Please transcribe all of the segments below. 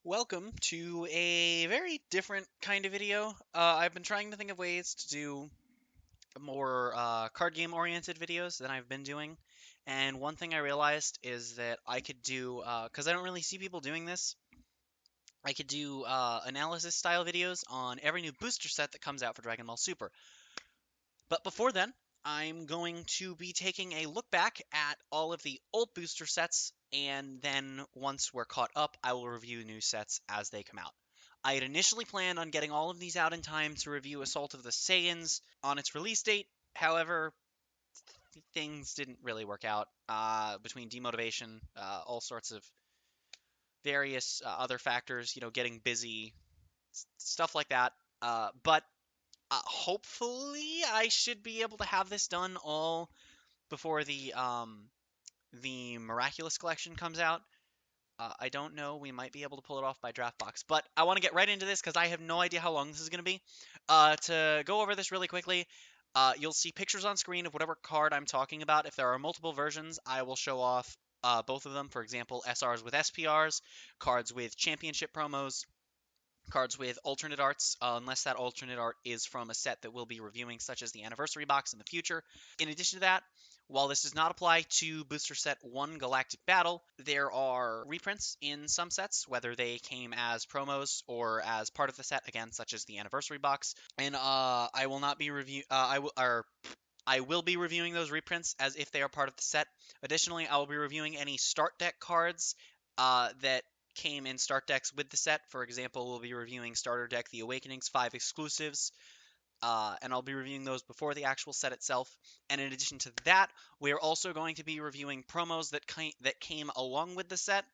Welcome to a very different kind of video. I've been trying to think of ways to do more card game oriented videos than I've been doing. And one thing I realized is that I could do, because I don't really see people doing this, I could do analysis style videos on every new booster set that comes out for Dragon Ball Super. But before then, I'm going to be taking a look back at all of the old booster sets, and then once we're caught up, I will review new sets as they come out. I had initially planned on getting all of these out in time to review Assault of the Saiyans on its release date. However, things didn't really work out between demotivation, all sorts of various other factors, getting busy, stuff like that. But hopefully, I should be able to have this done all before the Miraculous Collection comes out. I don't know. We might be able to pull it off by draft box, but I want to get right into this because I have no idea how long this is going to be. To go over this really quickly, you'll see pictures on screen of whatever card I'm talking about. If there are multiple versions, I will show off both of them. For example, SRs with SPRs, cards with championship promos, cards with alternate arts, unless that alternate art is from a set that we'll be reviewing, such as the Anniversary Box in the future. In addition to that, while this does not apply to Booster Set 1 Galactic Battle, there are reprints in some sets, whether they came as promos or as part of the set, again, such as the Anniversary Box. And I will not be I will be reviewing those reprints as if they are part of the set. Additionally, I will be reviewing any start deck cards that came in start decks with the set. For example, we'll be reviewing Starter Deck The Awakenings 5 exclusives, and I'll be reviewing those before the actual set itself. And in addition to that, we are also going to be reviewing promos that came along with the set,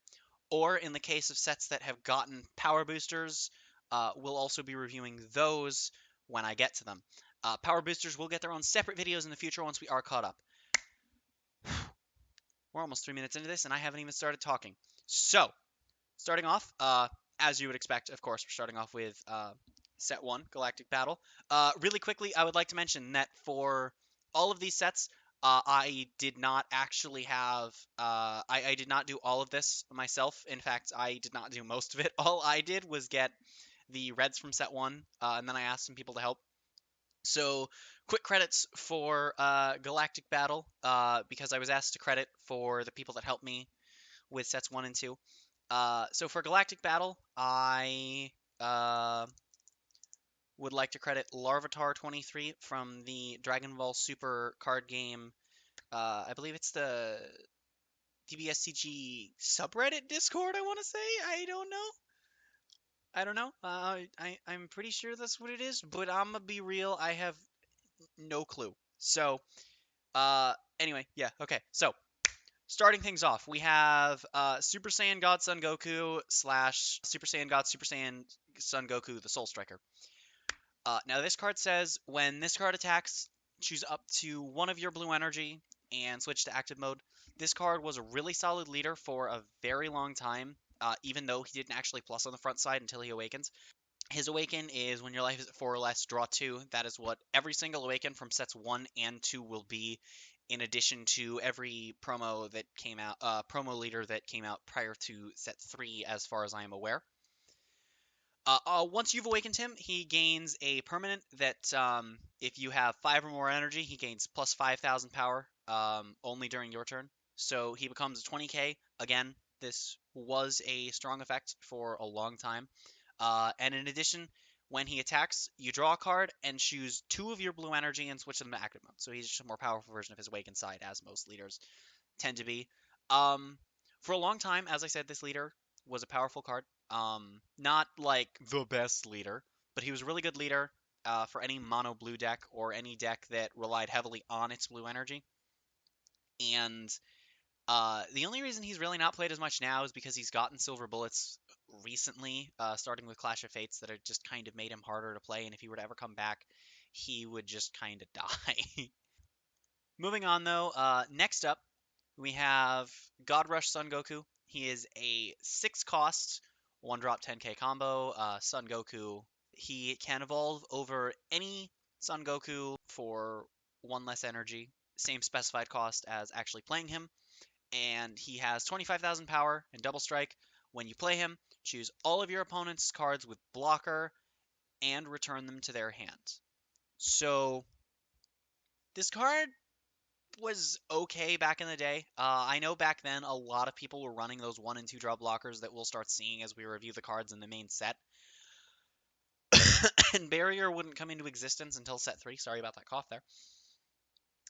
or in the case of sets that have gotten power boosters, we'll also be reviewing those when I get to them. Power boosters will get their own separate videos in the future once we are caught up. We're almost 3 minutes into this, and I haven't even started talking. So, starting off, as you would expect, of course, we're starting off with Set 1, Galactic Battle. Really quickly, I would like to mention that for all of these sets, I did not actually have, I did not do all of this myself. In fact, I did not do most of it. All I did was get the reds from Set 1, and then I asked some people to help. So, quick credits for Galactic Battle, because I was asked to credit for the people that helped me with sets 1 and 2. So for Galactic Battle, I would like to credit Larvitar23 from the Dragon Ball Super card game. I believe it's the DBSCG subreddit Discord, I want to say. I don't know. I don't know. I'm pretty sure that's what it is, but I'm gonna be real. I have no clue. So, anyway, yeah, okay. So, starting things off, we have Super Saiyan God Son Goku slash Super Saiyan God Super Saiyan Son Goku, the Soul Striker. Now, this card says when this card attacks, choose up to one of your blue energy and switch to active mode. This card was a really solid leader for a very long time, even though he didn't actually plus on the front side until he awakens. His awaken is when your life is at 4 or less, draw 2. That is what every single awaken from sets 1 and 2 will be, in addition to every promo that came out, promo leader that came out prior to set 3, as far as I am aware. Once you've awakened him, he gains a permanent that, if you have 5 or more energy, he gains plus 5,000 power, only during your turn. So he becomes 20k. Again, this was a strong effect for a long time. And in addition, when he attacks, you draw a card and choose 2 of your blue energy and switch them to active mode. So he's just a more powerful version of his Awakened side, as most leaders tend to be. For a long time, as I said, this leader was a powerful card. Not like the best leader, but he was a really good leader for any mono blue deck or any deck that relied heavily on its blue energy. And the only reason he's really not played as much now is because he's gotten silver bullets recently, starting with Clash of Fates, that have just kind of made him harder to play. And if he were to ever come back, he would just kind of die. Moving on, though, next up, we have God Rush Son Goku. He is a 6 cost, 1 drop 10k combo. Son Goku. He can evolve over any Son Goku for 1 less energy, same specified cost as actually playing him. And he has 25,000 power and double strike, When you play him, choose all of your opponent's cards with blocker and return them to their hand. So this card was okay back in the day. I know back then a lot of people were running those 1 and 2 drop blockers that we'll start seeing as we review the cards in the main set. And Barrier wouldn't come into existence until set 3. Sorry about that cough there.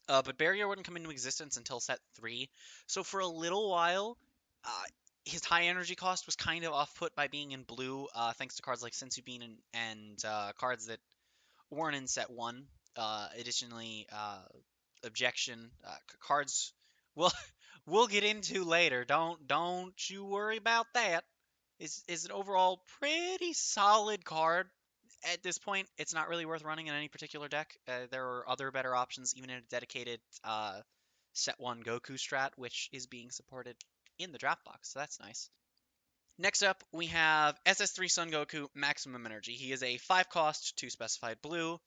But Barrier wouldn't come into existence until set 3. So for a little while, uh, his high energy cost was kind of off-put by being in blue, thanks to cards like Sensu Bean and cards that weren't in set 1. Additionally, objection cards we'll we'll get into later. Don't you worry about that. Is an overall pretty solid card. At this point, it's not really worth running in any particular deck. There are other better options, even in a dedicated set 1 Goku strat, which is being supported in the draft box, so that's nice. Next up, we have SS3 Sun Goku Maximum Energy. He is a 5 cost, 2 specified blue,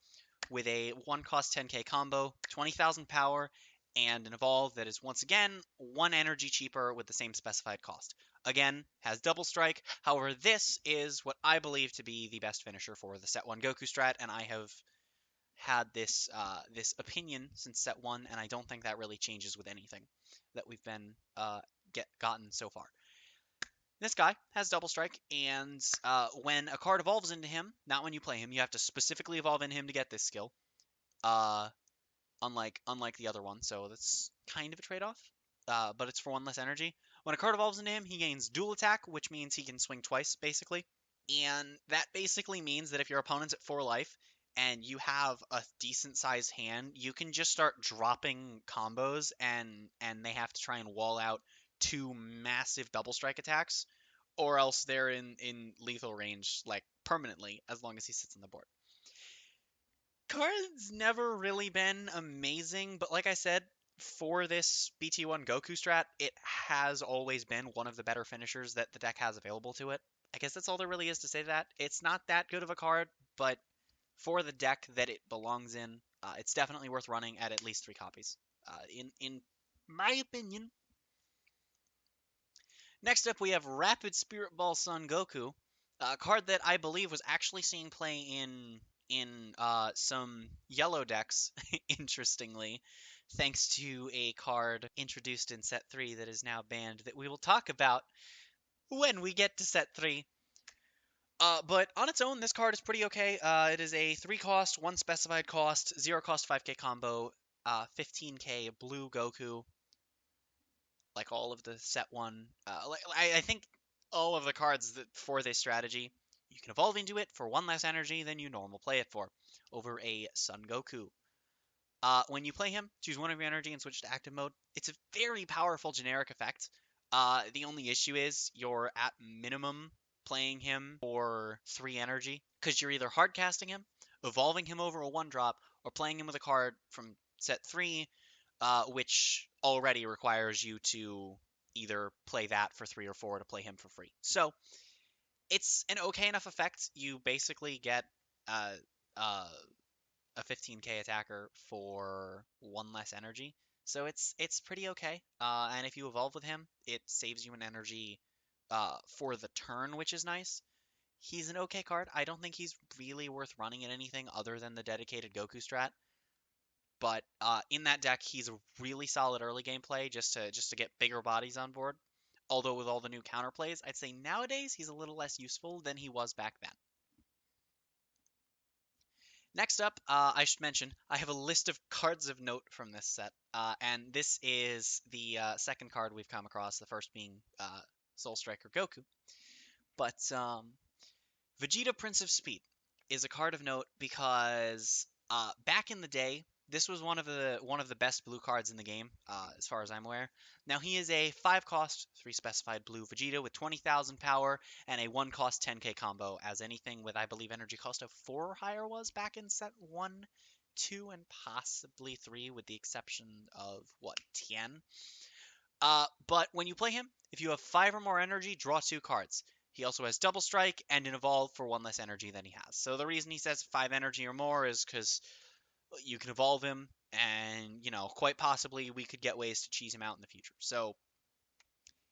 with a 1 cost 10k combo, 20,000 power, and an evolve that is once again 1 energy cheaper with the same specified cost. Again, has double strike. However, this is what I believe to be the best finisher for the set 1 Goku strat, and I have had this opinion since set 1, and I don't think that really changes with anything that we've been gotten so far. This guy has double strike, and when a card evolves into him, not when you play him, you have to specifically evolve in him to get this skill. Uh, unlike the other one, so that's kind of a trade-off. But it's for 1 less energy. When a card evolves into him, he gains dual attack, which means he can swing twice, basically. And that basically means that if your opponent's at 4 life and you have a decent-sized hand, you can just start dropping combos, and they have to try and wall out 2 massive double strike attacks, or else they're in lethal range, like, permanently, as long as he sits on the board. Card's never really been amazing, but like I said, for this BT1 Goku strat, it has always been one of the better finishers that the deck has available to it. I guess that's all there really is to say to that. It's not that good of a card, but for the deck that it belongs in, it's definitely worth running at least 3 copies, in my opinion. Next up, we have Rapid Spirit Ball Sun Goku, a card that I believe was actually seen play in some yellow decks, interestingly, thanks to a card introduced in set 3 that is now banned that we will talk about when we get to set 3. But on its own, this card is pretty okay. It is a 3 cost, 1 specified cost, 0 cost 5k combo, 15k blue Goku, like all of the set 1. I think all of the cards that for this strategy, you can evolve into it for 1 less energy than you normal play it for, over a Sun Goku. When you play him, choose 1 of your energy and switch to active mode. It's a very powerful generic effect. The only issue is you're at minimum playing him for 3 energy, because you're either hard casting him, evolving him over a 1-drop, or playing him with a card from set 3, which already requires you to either play that for 3 or 4 to play him for free. So it's an okay enough effect. You basically get uh, uh, a 15k attacker for 1 less energy. So it's pretty okay. And if you evolve with him, it saves you an energy for the turn, which is nice. He's an okay card. I don't think he's really worth running in anything other than the dedicated Goku strat. But in that deck, he's a really solid early game play just to get bigger bodies on board. Although with all the new counterplays, I'd say nowadays he's a little less useful than he was back then. Next up, I should mention, I have a list of cards of note from this set, and this is the second card we've come across, the first being Soul Striker Goku. But Vegeta Prince of Speed is a card of note because back in the day, this was one of the best blue cards in the game, as far as I'm aware. Now he is a 5 cost, 3 specified blue Vegeta with 20,000 power and a 1 cost 10k combo, as anything with I believe energy cost of 4 or higher was back in set 1, 2, and possibly 3, with the exception of what, Tien. But when you play him, if you have 5 or more energy, draw 2 cards. He also has double strike and an evolve for 1 less energy than he has. So the reason he says 5 energy or more is because you can evolve him, and quite possibly we could get ways to cheese him out in the future. So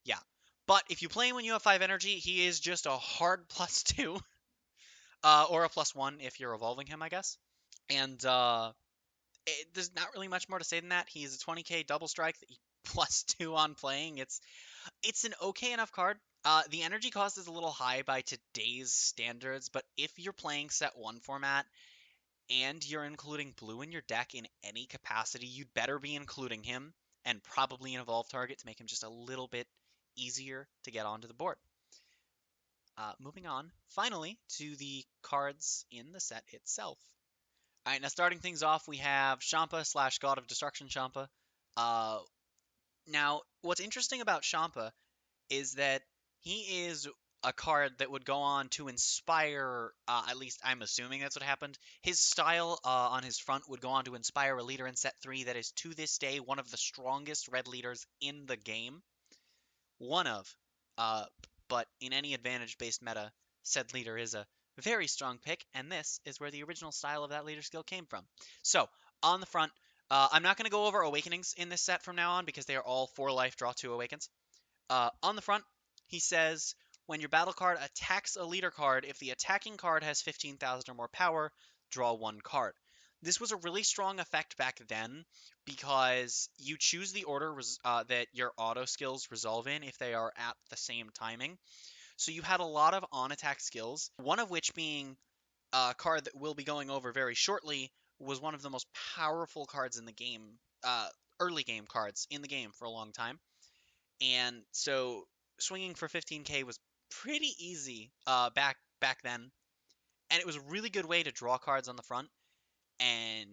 yeah, But if you play him when you have 5 energy, he is just a hard +2, or a +1 if you're evolving him, I guess. And there's not really much more to say than that. He's a 20k double strike that you +2 on playing. It's an okay enough card. The energy cost is a little high by today's standards, but if you're playing set 1 format and you're including blue in your deck in any capacity, you'd better be including him, and probably an evolve target to make him just a little bit easier to get onto the board. Moving on, finally, to the cards in the set itself. All right, now starting things off, we have Champa / God of Destruction Champa. Uh, Now, what's interesting about Champa is that he is a card that would go on to inspire, at least I'm assuming that's what happened. His style on his front would go on to inspire a leader in set 3 that is to this day one of the strongest red leaders in the game. One of. Uh, but in any advantage-based meta, said leader is a very strong pick, and this is where the original style of that leader skill came from. So, on the front, I'm not going to go over Awakenings in this set from now on because they are all 4 life, draw 2 Awakens. On the front, he says, when your battle card attacks a leader card, if the attacking card has 15,000 or more power, draw 1 card. This was a really strong effect back then because you choose the order that your auto skills resolve in if they are at the same timing. So you had a lot of on-attack skills, one of which being a card that we'll be going over very shortly was one of the most powerful cards in the game, early game cards in the game for a long time. And so swinging for 15k was pretty easy back then, and it was a really good way to draw cards on the front. And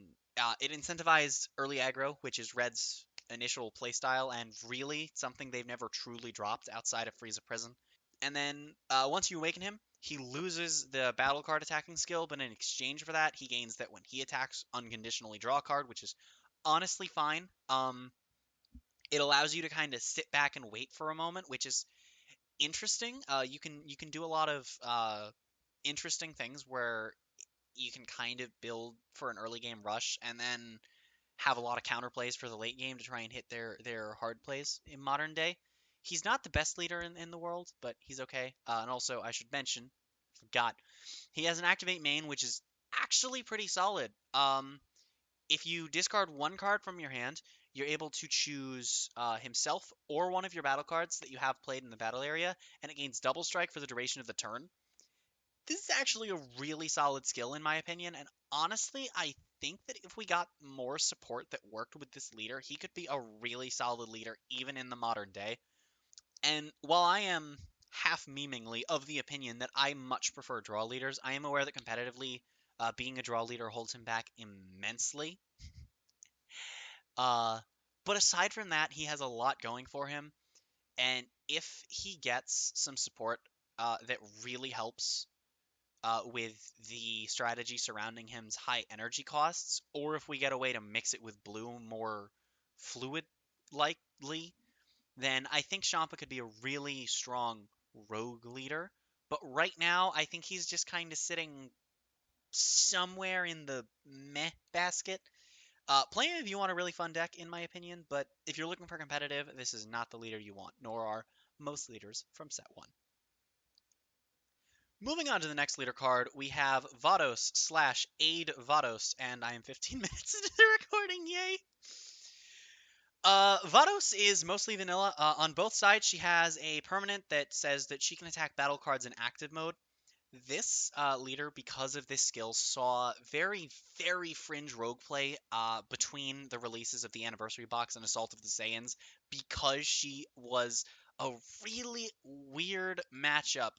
it incentivized early aggro, which is Red's initial playstyle, and really something they've never truly dropped outside of Frieza Prison. And then once you awaken him, he loses the battle card attacking skill, but in exchange for that, he gains that when he attacks, unconditionally draw a card, which is honestly fine. It allows you to kind of sit back and wait for a moment, which is interesting. You can do a lot of interesting things where you can kind of build for an early game rush and then have a lot of counterplays for the late game to try and hit their hard plays in modern day. He's not the best leader in the world, but he's okay. And also, I should mention, forgot, he has an activate main, which is actually pretty solid. If you discard 1 card from your hand, you're able to choose himself or one of your battle cards that you have played in the battle area, and it gains double strike for the duration of the turn. This is actually a really solid skill in my opinion, and honestly, I think that if we got more support that worked with this leader, he could be a really solid leader even in the modern day. And while I am half memingly of the opinion that I much prefer draw leaders, I am aware that competitively, being a draw leader holds him back immensely. Uh, but aside from that, he has a lot going for him, and if he gets some support that really helps with the strategy surrounding him's high energy costs, or if we get a way to mix it with blue more fluid likely, then I think Champa could be a really strong rogue leader. But right now, I think he's just kind of sitting somewhere in the meh basket. Play him if you want a really fun deck, in my opinion, but if you're looking for competitive, this is not the leader you want, nor are most leaders from set 1. Moving on to the next leader card, we have Vados / Aid Vados, and I am 15 minutes into the recording, yay! Vados is mostly vanilla. On both sides, she has a permanent that says that she can attack battle cards in active mode. This leader, because of this skill, saw very, very fringe rogue play between the releases of the Anniversary Box and Assault of the Saiyans, because she was a really weird matchup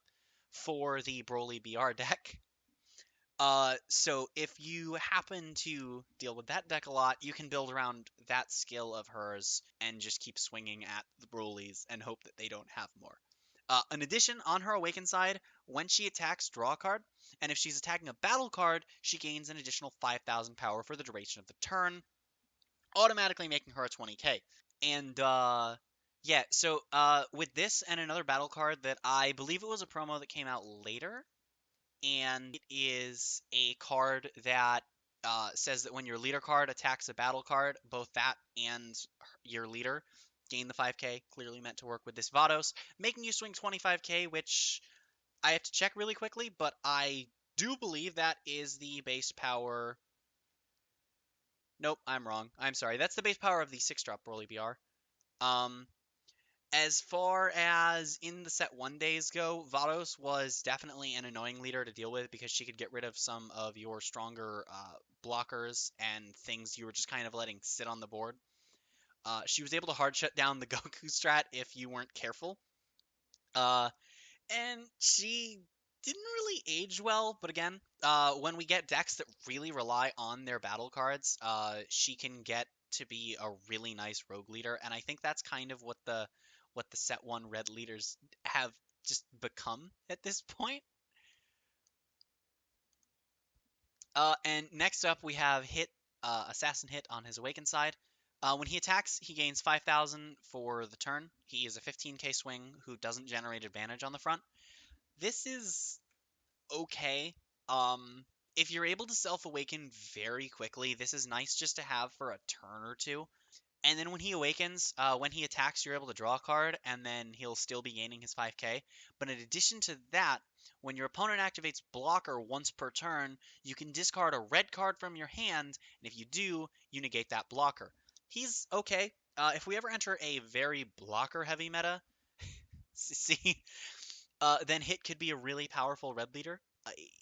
for the Broly BR deck. So if you happen to deal with that deck a lot, you can build around that skill of hers and just keep swinging at the Brolys and hope that they don't have more. In addition, on her Awaken side, when she attacks, draw a card, and if she's attacking a battle card, she gains an additional 5,000 power for the duration of the turn, automatically making her a 20k. And yeah, so with this and another battle card that I believe it was a promo that came out later, and it is a card that says that when your leader card attacks a battle card, both that and your leader gain the 5k, clearly meant to work with this Vados, making you swing 25k, which I have to check really quickly, but I do believe that is the base power. Nope, I'm wrong. I'm sorry. That's the base power of the 6-drop Broly BR. Um, as far as in the set 1 days go, Vados was definitely an annoying leader to deal with because she could get rid of some of your stronger blockers and things you were just kind of letting sit on the board. She was able to hard shut down the Goku strat if you weren't careful. Uh, and she didn't really age well, but again, when we get decks that really rely on their battle cards, she can get to be a really nice rogue leader, and I think that's kind of what the set 1 red leaders have just become at this point. And next up we have Assassin Hit on his Awakened side. When he attacks, he gains 5,000 for the turn. He is a 15k swing who doesn't generate advantage on the front. This is okay. Um, if you're able to self-awaken very quickly, this is nice just to have for a turn or two. And then when he awakens, when he attacks, you're able to draw a card, and then he'll still be gaining his 5k. But in addition to that, when your opponent activates Blocker once per turn, you can discard a red card from your hand, and if you do, you negate that blocker. He's okay. If we ever enter a very blocker-heavy meta, see, then Hit could be a really powerful red leader,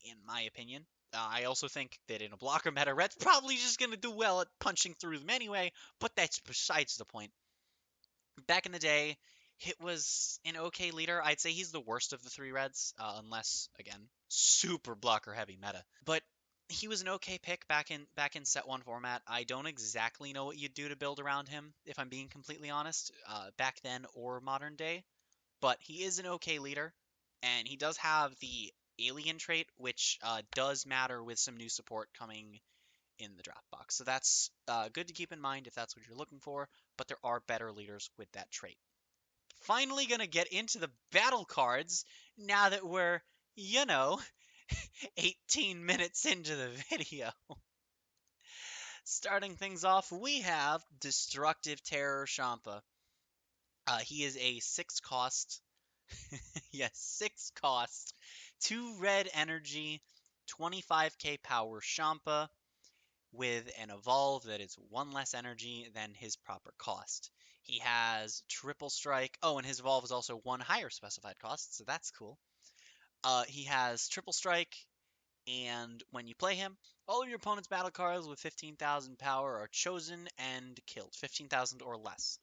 in my opinion. I also think that in a blocker meta, Red's probably just going to do well at punching through them anyway, but that's besides the point. Back in the day, Hit was an okay leader. I'd say he's the worst of the 3 Reds, unless, again, super blocker heavy meta. But he was an okay pick back in set 1 format. I don't exactly know what you'd do to build around him, if I'm being completely honest, back then or modern day. But he is an okay leader, and he does have the alien trait, which does matter with some new support coming in the draft box. So that's good to keep in mind if that's what you're looking for, but there are better leaders with that trait. Finally gonna get into the battle cards now that we're, you know, 18 minutes into the video. Starting things off, we have Destructive Terror Champa. He is a 6 cost. Yes, 6 cost, 2 red energy, 25k power Champa with an evolve that is 1 less energy than his proper cost. He has triple strike. Oh, and his evolve is also 1 higher specified cost, so that's cool. He has triple strike, and when you play him, all of your opponent's battle cards with 15,000 power are chosen and killed, 15,000 or less.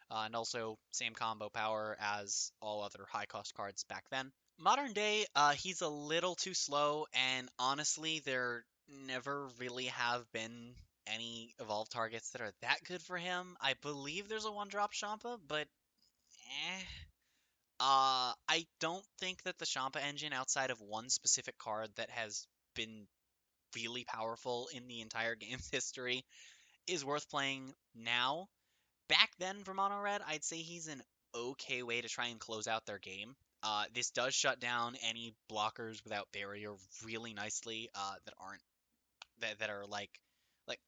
And also same combo power as all other high cost cards back then. Modern day, he's a little too slow, and honestly, there never really have been any evolved targets that are that good for him. I believe there's a 1-drop Champa, but eh. I don't think that the Champa engine, outside of one specific card that has been really powerful in the entire game's history, is worth playing now. Back then for Mono Red, I'd say he's an okay way to try and close out their game. This does shut down any blockers without barrier really nicely, that are like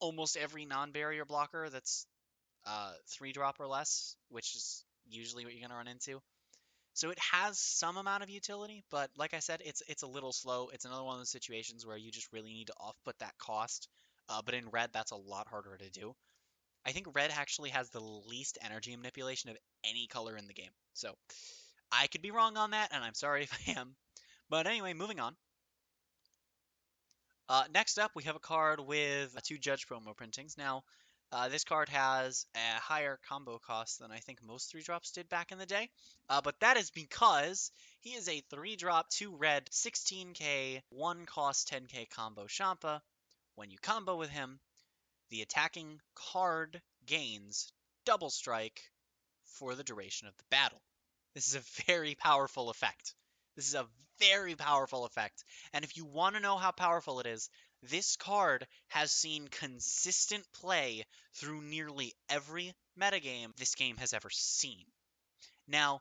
almost every non-barrier blocker that's 3-drop or less, which is usually what you're gonna run into. So it has some amount of utility, but like I said, it's a little slow. It's another one of those situations where you just really need to off-put that cost. But in red, that's a lot harder to do. I think red actually has the least energy manipulation of any color in the game. So I could be wrong on that, and I'm sorry if I am. But anyway, moving on. Next up, we have a card with 2 Judge promo printings. Now, this card has a higher combo cost than I think most 3-drops did back in the day. But that is because he is a 3-drop, 2 red, 16k, 1 cost 10k combo Champa. When you combo with him, the attacking card gains double strike for the duration of the battle. This is a very powerful effect. This is a very powerful effect. And if you want to know how powerful it is, this card has seen consistent play through nearly every metagame this game has ever seen. Now,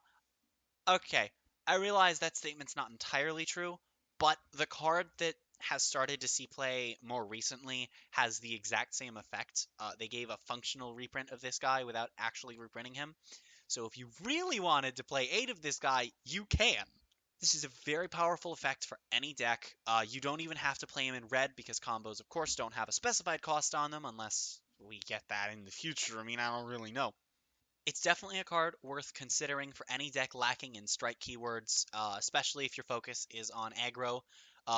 okay, I realize that statement's not entirely true, but the card that has started to see play more recently has the exact same effect. They gave a functional reprint of this guy without actually reprinting him. So if you really wanted to play 8 of this guy, you can. This is a very powerful effect for any deck. You don't even have to play him in red because combos, of course, don't have a specified cost on them unless we get that in the future. I mean, I don't really know. It's definitely a card worth considering for any deck lacking in strike keywords, especially if your focus is on aggro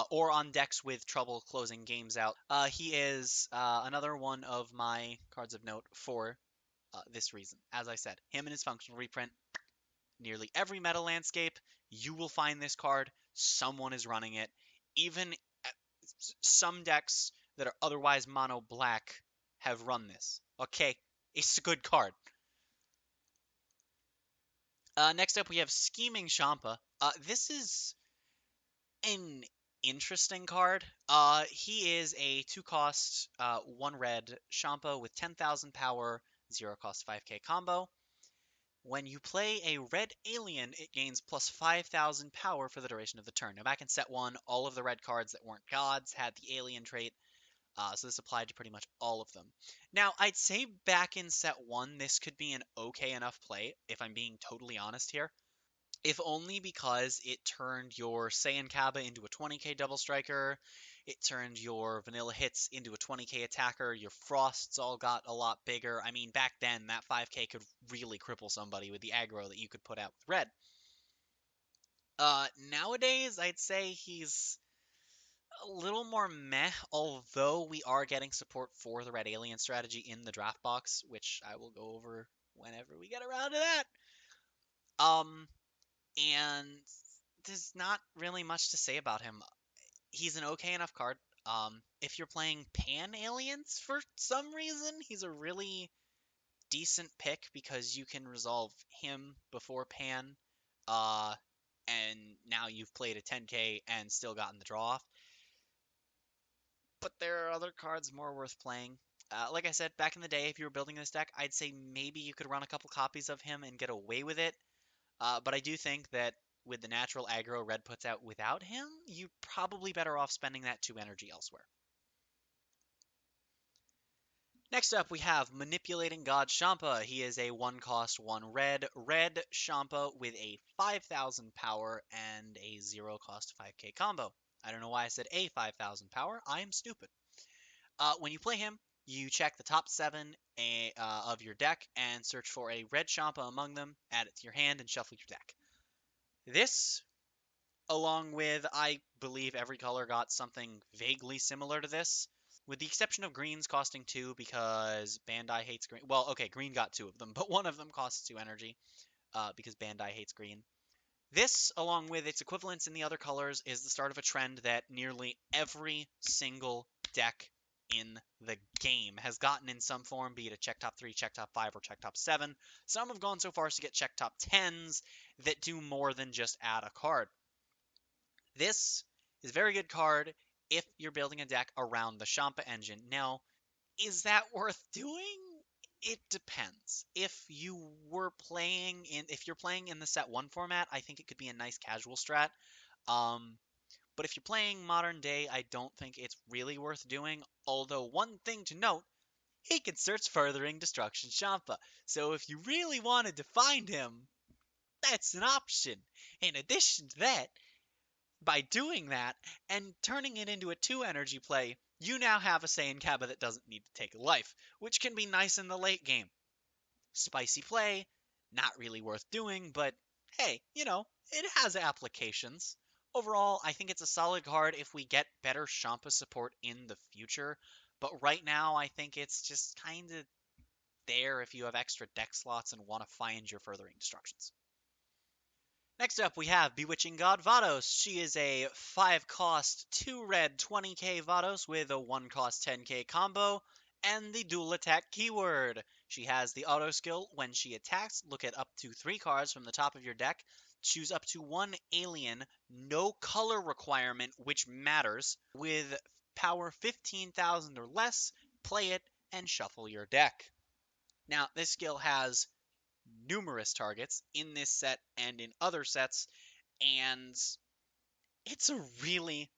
or on decks with trouble closing games out. He is another one of my cards of note for this reason. As I said, him and his functional reprint, nearly every meta landscape, you will find this card. Someone is running it. Even some decks that are otherwise mono black have run this. Okay, it's a good card. Next up, we have Scheming Champa. This is an interesting card. He is a 2-cost, 1 red Champa with 10,000 power, 0 cost 5k combo. When you play a red alien, it gains plus 5,000 power for the duration of the turn. Now, back in set 1, all of the red cards that weren't gods had the alien trait, so this applied to pretty much all of them. Now, I'd say back in set 1, this could be an okay enough play, if I'm being totally honest here. If only because it turned your Saiyan Kaba into a 20k double striker, it turned your vanilla hits into a 20k attacker, your frosts all got a lot bigger. I mean, back then, that 5k could really cripple somebody with the aggro that you could put out with red. Nowadays, I'd say he's a little more meh, although we are getting support for the red alien strategy in the draft box, which I will go over whenever we get around to that. And there's not really much to say about him. He's an okay enough card. If you're playing Pan Aliens for some reason, he's a really decent pick because you can resolve him before Pan, uh, and now you've played a 10k and still gotten the draw off. But there are other cards more worth playing. Like I said, back in the day, if you were building this deck, I'd say maybe you could run a couple copies of him and get away with it. But I do think that with the natural aggro red puts out without him, you're probably better off spending that 2 energy elsewhere. Next up, we have Manipulating God Champa. He is a 1-cost, 1 red Champa with a 5,000 power and a 0-cost 5k combo. I don't know why I said a 5,000 power. I am stupid. When you play him, you check the top 7 of your deck and search for a red Champa among them, add it to your hand, and shuffle your deck. This, along with, I believe every color got something vaguely similar to this, with the exception of greens costing 2 because Bandai hates green. Well, okay, green got 2 of them, but one of them costs 2 energy because Bandai hates green. This, along with its equivalents in the other colors, is the start of a trend that nearly every single deck in the game has gotten in some form, be it a check top 3, check top 5, or check top 7. Some have gone so far as to get check top 10s that do more than just add a card. This is a very good card if you're building a deck around the Champa engine. Now, is that worth doing? It depends. If you're playing in the set 1 format, I think it could be a nice casual strat. But if you're playing modern day, I don't think it's really worth doing. Although one thing to note, he can search Furthering Destruction Champa. So if you really wanted to find him, that's an option. In addition to that, by doing that and turning it into a 2 energy play, you now have a Saiyan Kaba that doesn't need to take a life, which can be nice in the late game. Spicy play, not really worth doing, but hey, it has applications. Overall, I think it's a solid card if we get better Champa support in the future, but right now I think it's just kind of there if you have extra deck slots and want to find your Furthering Destructions. Next up, we have Bewitching God Vados. She is a 5-cost, 2 red 20k Vados with a 1-cost 10k combo and the dual attack keyword. She has the auto skill. When she attacks, look at up to 3 cards from the top of your deck. Choose up to 1 alien, no color requirement, which matters, with power 15,000 or less. Play it and shuffle your deck. Now, this skill has numerous targets in this set and in other sets, and it's a really,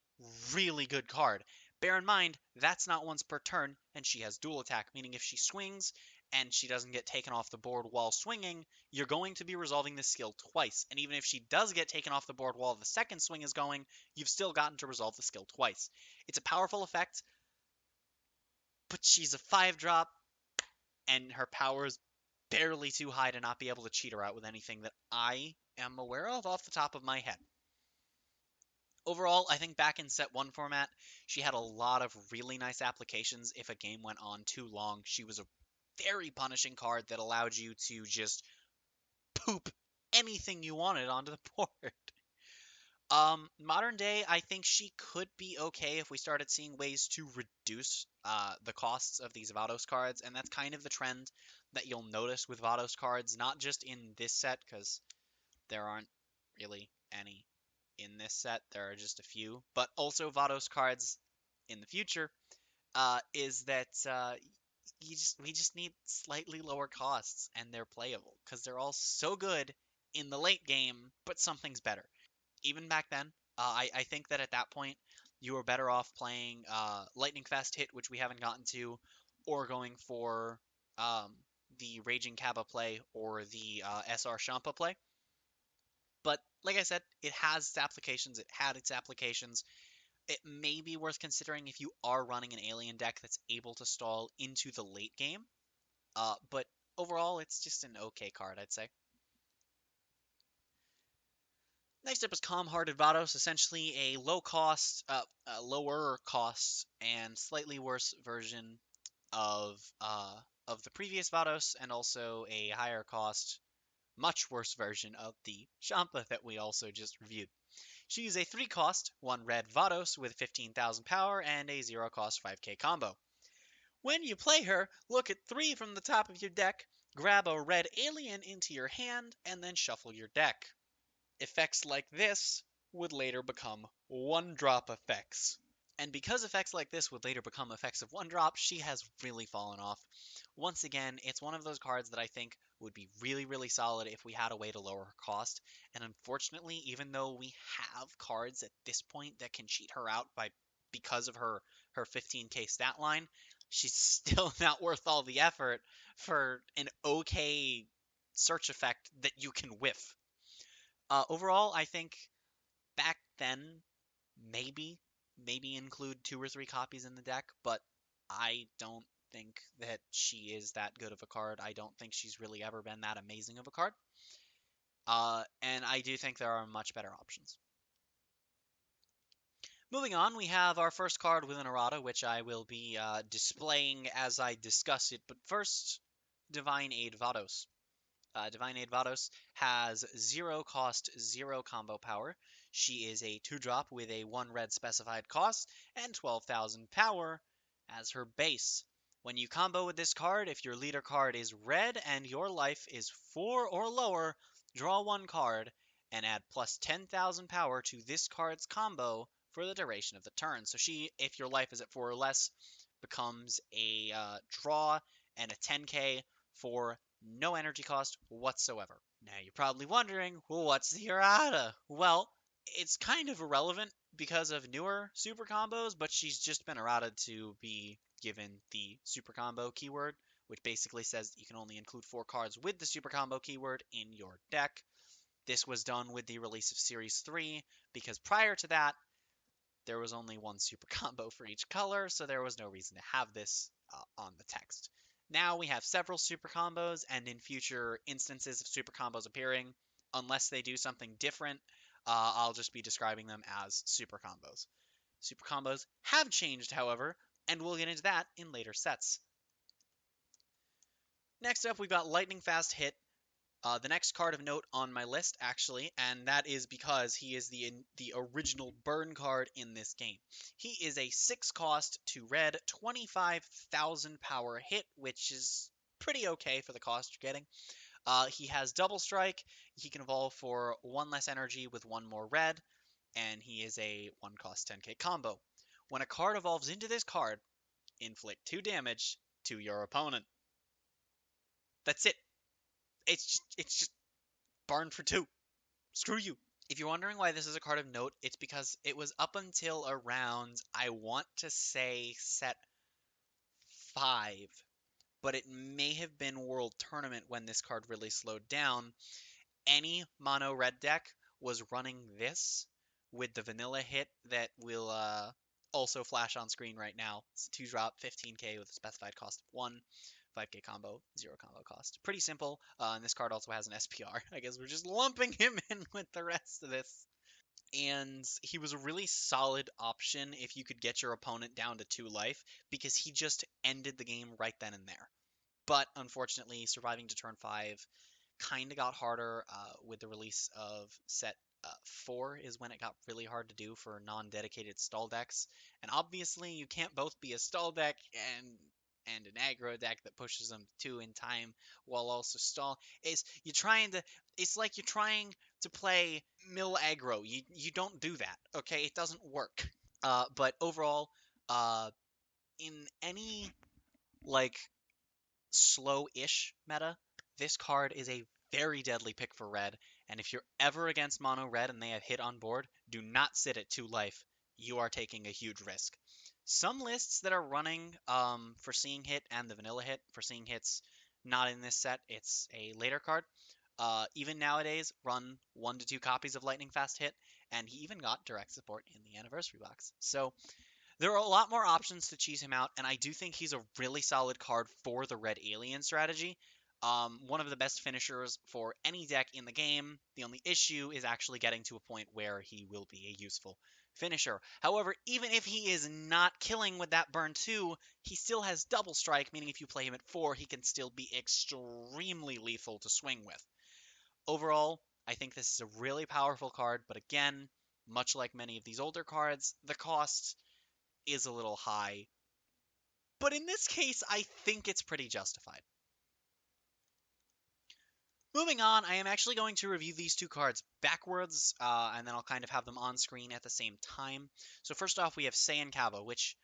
really good card. Bear in mind, that's not once per turn, and she has dual attack, meaning if she swings and she doesn't get taken off the board while swinging, you're going to be resolving this skill twice. And even if she does get taken off the board while the second swing is going, you've still gotten to resolve the skill twice. It's a powerful effect, but she's a 5-drop, and her power is barely too high to not be able to cheat her out with anything that I am aware of off the top of my head. Overall, I think back in set 1 format, she had a lot of really nice applications. If a game went on too long, she was a very punishing card that allowed you to just poop anything you wanted onto the board. Modern day, I think she could be okay if we started seeing ways to reduce the costs of these Vados cards, and that's kind of the trend that you'll notice with Vados cards, not just in this set, because there aren't really any in this set. There are just a few, but also Vados cards in the future. Is that we just need slightly lower costs and they're playable because they're all so good in the late game, but something's better. Even back then, I think that at that point you were better off playing Lightning Fast Hit, which we haven't gotten to, or going for um, the Raging Kaba play or the SR Shampa play. But like I said, it has its applications. It had its applications. It may be worth considering if you are running an alien deck that's able to stall into the late game. But overall, it's just an okay card, I'd say. Next up is Calm-Hearted Vados, essentially a a lower cost and slightly worse version of uh, of the previous Vados, and also a higher cost, much worse version of the Champa that we also just reviewed. She is a 3 cost, 1 red Vados with 15,000 power and a 0 cost 5k combo. When you play her, look at 3 from the top of your deck, grab a red alien into your hand, and then shuffle your deck. Effects like this would later become 1-drop effects. And because effects like this would later become effects of 1-drop, she has really fallen off. Once again, it's one of those cards that I think would be really, really solid if we had a way to lower her cost. And unfortunately, even though we have cards at this point that can cheat her out because of her 15k stat line, she's still not worth all the effort for an okay search effect that you can whiff. Overall, I think back then, maybe include 2 or 3 copies in the deck, but I don't think that she is that good of a card. I don't think she's really ever been that amazing of a card. And I do think there are much better options. Moving on, we have our first card with an errata, which I will be displaying as I discuss it. But first, Divine Aid Vados. Divine Aid Vados has 0 cost, 0 combo power. She is a 2-drop with a 1 red specified cost and 12,000 power as her base. When you combo with this card, if your leader card is red and your life is 4 or lower, draw 1 card and add plus 10,000 power to this card's combo for the duration of the turn. So she, if your life is at 4 or less, becomes a draw and a 10k for no energy cost whatsoever. Now you're probably wondering, well, what's the errata? Well, it's kind of irrelevant because of newer super combos, but she's just been errata to be given the super combo keyword, which basically says that you can only include 4 cards with the super combo keyword in your deck. This was done with the release of Series 3, because prior to that, there was only 1 super combo for each color, so there was no reason to have this on the text. Now we have several super combos, and in future instances of super combos appearing, unless they do something different, I'll just be describing them as super combos. Super combos have changed, however, and we'll get into that in later sets. Next up, we've got Lightning Fast Hit. The next card of note on my list, actually, and that is because he is the original burn card in this game. He is a 6 cost, 2 red, 25,000 power hit, which is pretty okay for the cost you're getting. He has double strike. He can evolve for 1 less energy with 1 more red, and he is a 1 cost 10k combo. When a card evolves into this card, inflict 2 damage to your opponent. That's it. It's just burn for 2. Screw you. If you're wondering why this is a card of note, it's because it was up until around, I want to say, set 5, but it may have been World Tournament when this card really slowed down. Any mono red deck was running this with the vanilla hit that will also flash on screen right now. It's a 2-drop, 15k with a specified cost of 1, 5k combo, 0 combo cost. Pretty simple, and this card also has an SPR. I guess we're just lumping him in with the rest of this. And he was a really solid option if you could get your opponent down to 2 life, because he just ended the game right then and there. But unfortunately, surviving to turn 5 kind of got harder with the release of set 4 is when it got really hard to do for non-dedicated stall decks. And obviously, you can't both be a stall deck and an aggro deck that pushes them to 2 in time while also stall. It's like you're trying to play mill aggro. You don't do that, okay? It doesn't work. But overall, uh, in any like slow-ish meta, this card is a very deadly pick for red, and if you're ever against mono red and they have hit on board, do not sit at 2 life. You are taking a huge risk. Some lists that are running for Seeing Hit and the vanilla hit, for Seeing Hit's not in this set, it's a later card. Even nowadays, run 1 to 2 copies of Lightning Fast Hit, and he even got direct support in the anniversary box. So there are a lot more options to cheese him out, and I do think he's a really solid card for the red alien strategy. One of the best finishers for any deck in the game. The only issue is actually getting to a point where he will be a useful finisher. However, even if he is not killing with that burn 2, he still has double strike, meaning if you play him at 4, he can still be extremely lethal to swing with. Overall, I think this is a really powerful card, but again, much like many of these older cards, the cost is a little high. But in this case, I think it's pretty justified. Moving on, I am actually going to review these 2 cards backwards, and then I'll kind of have them on screen at the same time. So first off, we have Saiyan Kava, which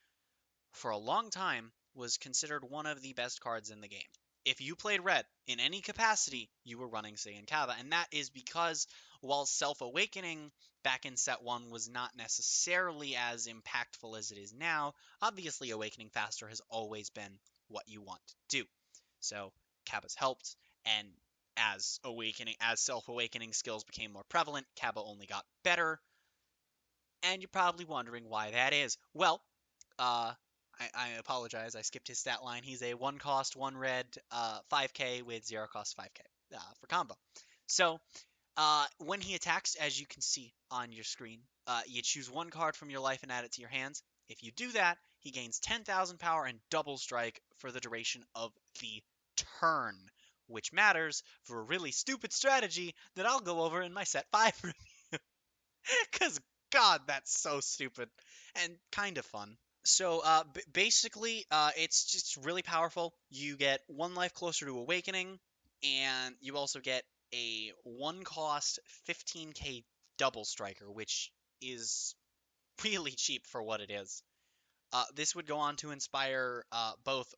for a long time was considered one of the best cards in the game. If you played red in any capacity, you were running Saiyan Kava, and that is because while Self-Awakening back in set 1 was not necessarily as impactful as it is now, obviously Awakening Faster has always been what you want to do. So Kava's helped, and as Self-Awakening skills became more prevalent, Kava only got better, and you're probably wondering why that is. Well, uh, I apologize. I skipped his stat line. He's a 1 cost, 1 red, 5k with 0 cost 5k for combo. So when he attacks, as you can see on your screen, you choose 1 card from your life and add it to your hands. If you do that, he gains 10,000 power and double strike for the duration of the turn, which matters for a really stupid strategy that I'll go over in my set 5 review. Because, God, that's so stupid and kind of fun. So basically, it's just really powerful. You get 1 life closer to Awakening, and you also get a 1 cost 15k double striker, which is really cheap for what it is. This would go on to inspire both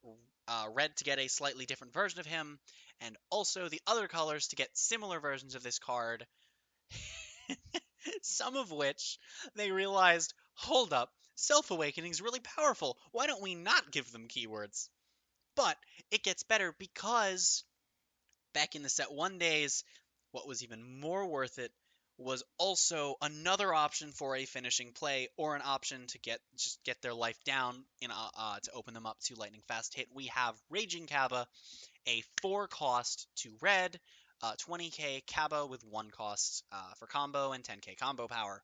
Red to get a slightly different version of him, and also the other colors to get similar versions of this card, some of which they realized, hold up, Self-Awakening is really powerful. Why don't we not give them keywords? But it gets better because back in the set 1 days, what was even more worth it was also another option for a finishing play or an option to get their life down to open them up to lightning fast hit. We have Raging Kaba, a 4 cost to red, 20k Kaba with 1 cost for combo and 10k combo power.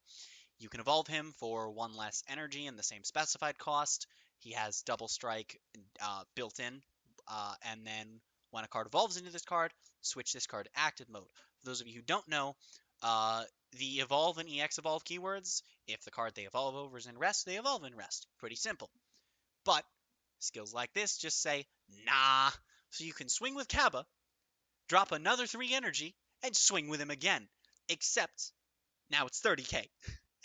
You can evolve him for 1 less energy and the same specified cost. He has double strike built in, and then when a card evolves into this card, switch this card to active mode. For those of you who don't know, uh, the evolve and EX evolve keywords, if the card they evolve over is in rest, they evolve in rest. Pretty simple. But skills like this just say, nah. So you can swing with Kaba, drop another 3 energy, and swing with him again. Except now it's 30k.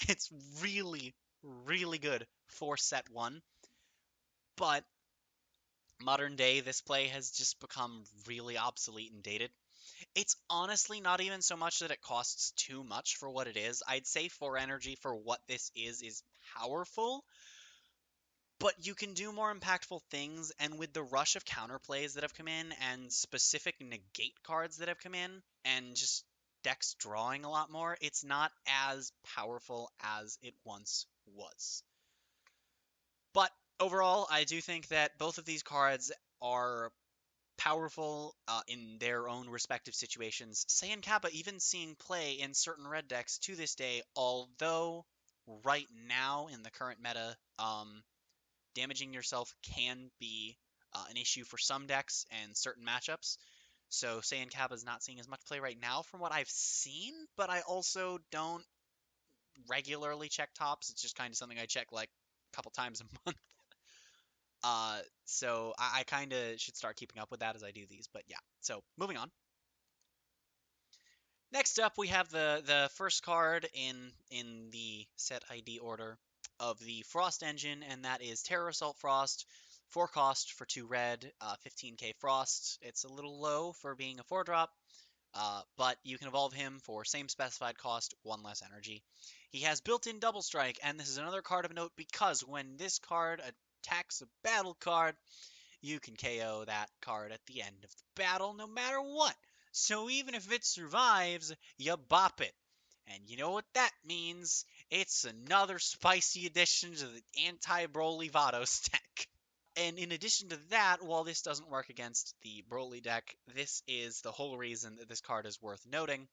It's really, really good for set 1. But modern day, this play has just become really obsolete and dated. It's honestly not even so much that it costs too much for what it is. I'd say 4 energy for what this is powerful, but you can do more impactful things, and with the rush of counterplays that have come in and specific negate cards that have come in and just decks drawing a lot more, it's not as powerful as it once was. But overall, I do think that both of these cards are powerful in their own respective situations. Saiyan Kappa even seeing play in certain red decks to this day, although right now in the current meta, damaging yourself can be an issue for some decks and certain matchups. So Saiyan Kappa is not seeing as much play right now from what I've seen, but I also don't regularly check tops. It's just kind of something I check like a couple times a month. So I kind of should start keeping up with that as I do these. But yeah, so moving on. Next up, we have the first card in the set ID order of the Frost engine, and that is Terror Assault Frost. 4 cost for 2 red, 15k Frost. It's a little low for being a 4 drop, but you can evolve him for same specified cost, 1 less energy. He has built-in Double Strike, and this is another card of note because when this card attacks a battle card, you can KO that card at the end of the battle no matter what. So even if it survives, you bop it. And you know what that means? It's another spicy addition to the anti-Broly Vados deck. And in addition to that, while this doesn't work against the Broly deck, this is the whole reason that this card is worth noting.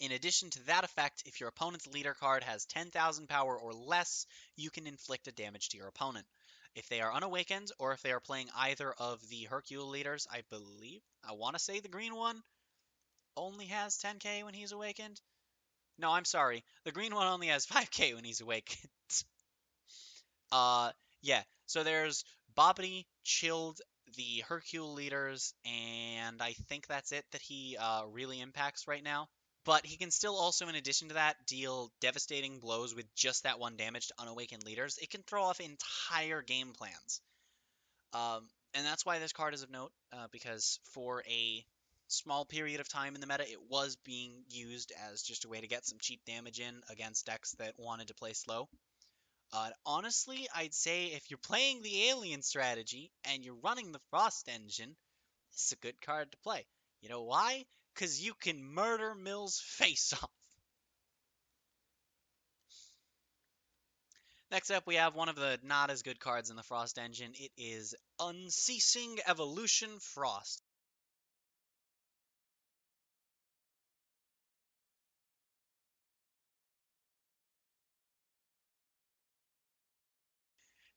In addition to that effect, if your opponent's leader card has 10,000 power or less, you can inflict a damage to your opponent. If they are unawakened, or if they are playing either of the Hercule leaders, I believe, I want to say the green one only has 10k when he's awakened. No, I'm sorry. The green one only has 5k when he's awakened. uh, yeah. So there's Bobbity, Chilled, the Hercule leaders, and I think that's it that he really impacts right now. But he can still also, in addition to that, deal devastating blows with just that one damage to unawakened leaders. It can throw off entire game plans. And that's why this card is of note, because for a small period of time in the meta, it was being used as just a way to get some cheap damage in against decks that wanted to play slow. Honestly, I'd say if you're playing the Alien strategy and you're running the Frost engine, it's a good card to play. You know why? Because you can murder Mill's face off. Next up, we have one of the not as good cards in the Frost engine. It is Unceasing Evolution Frost.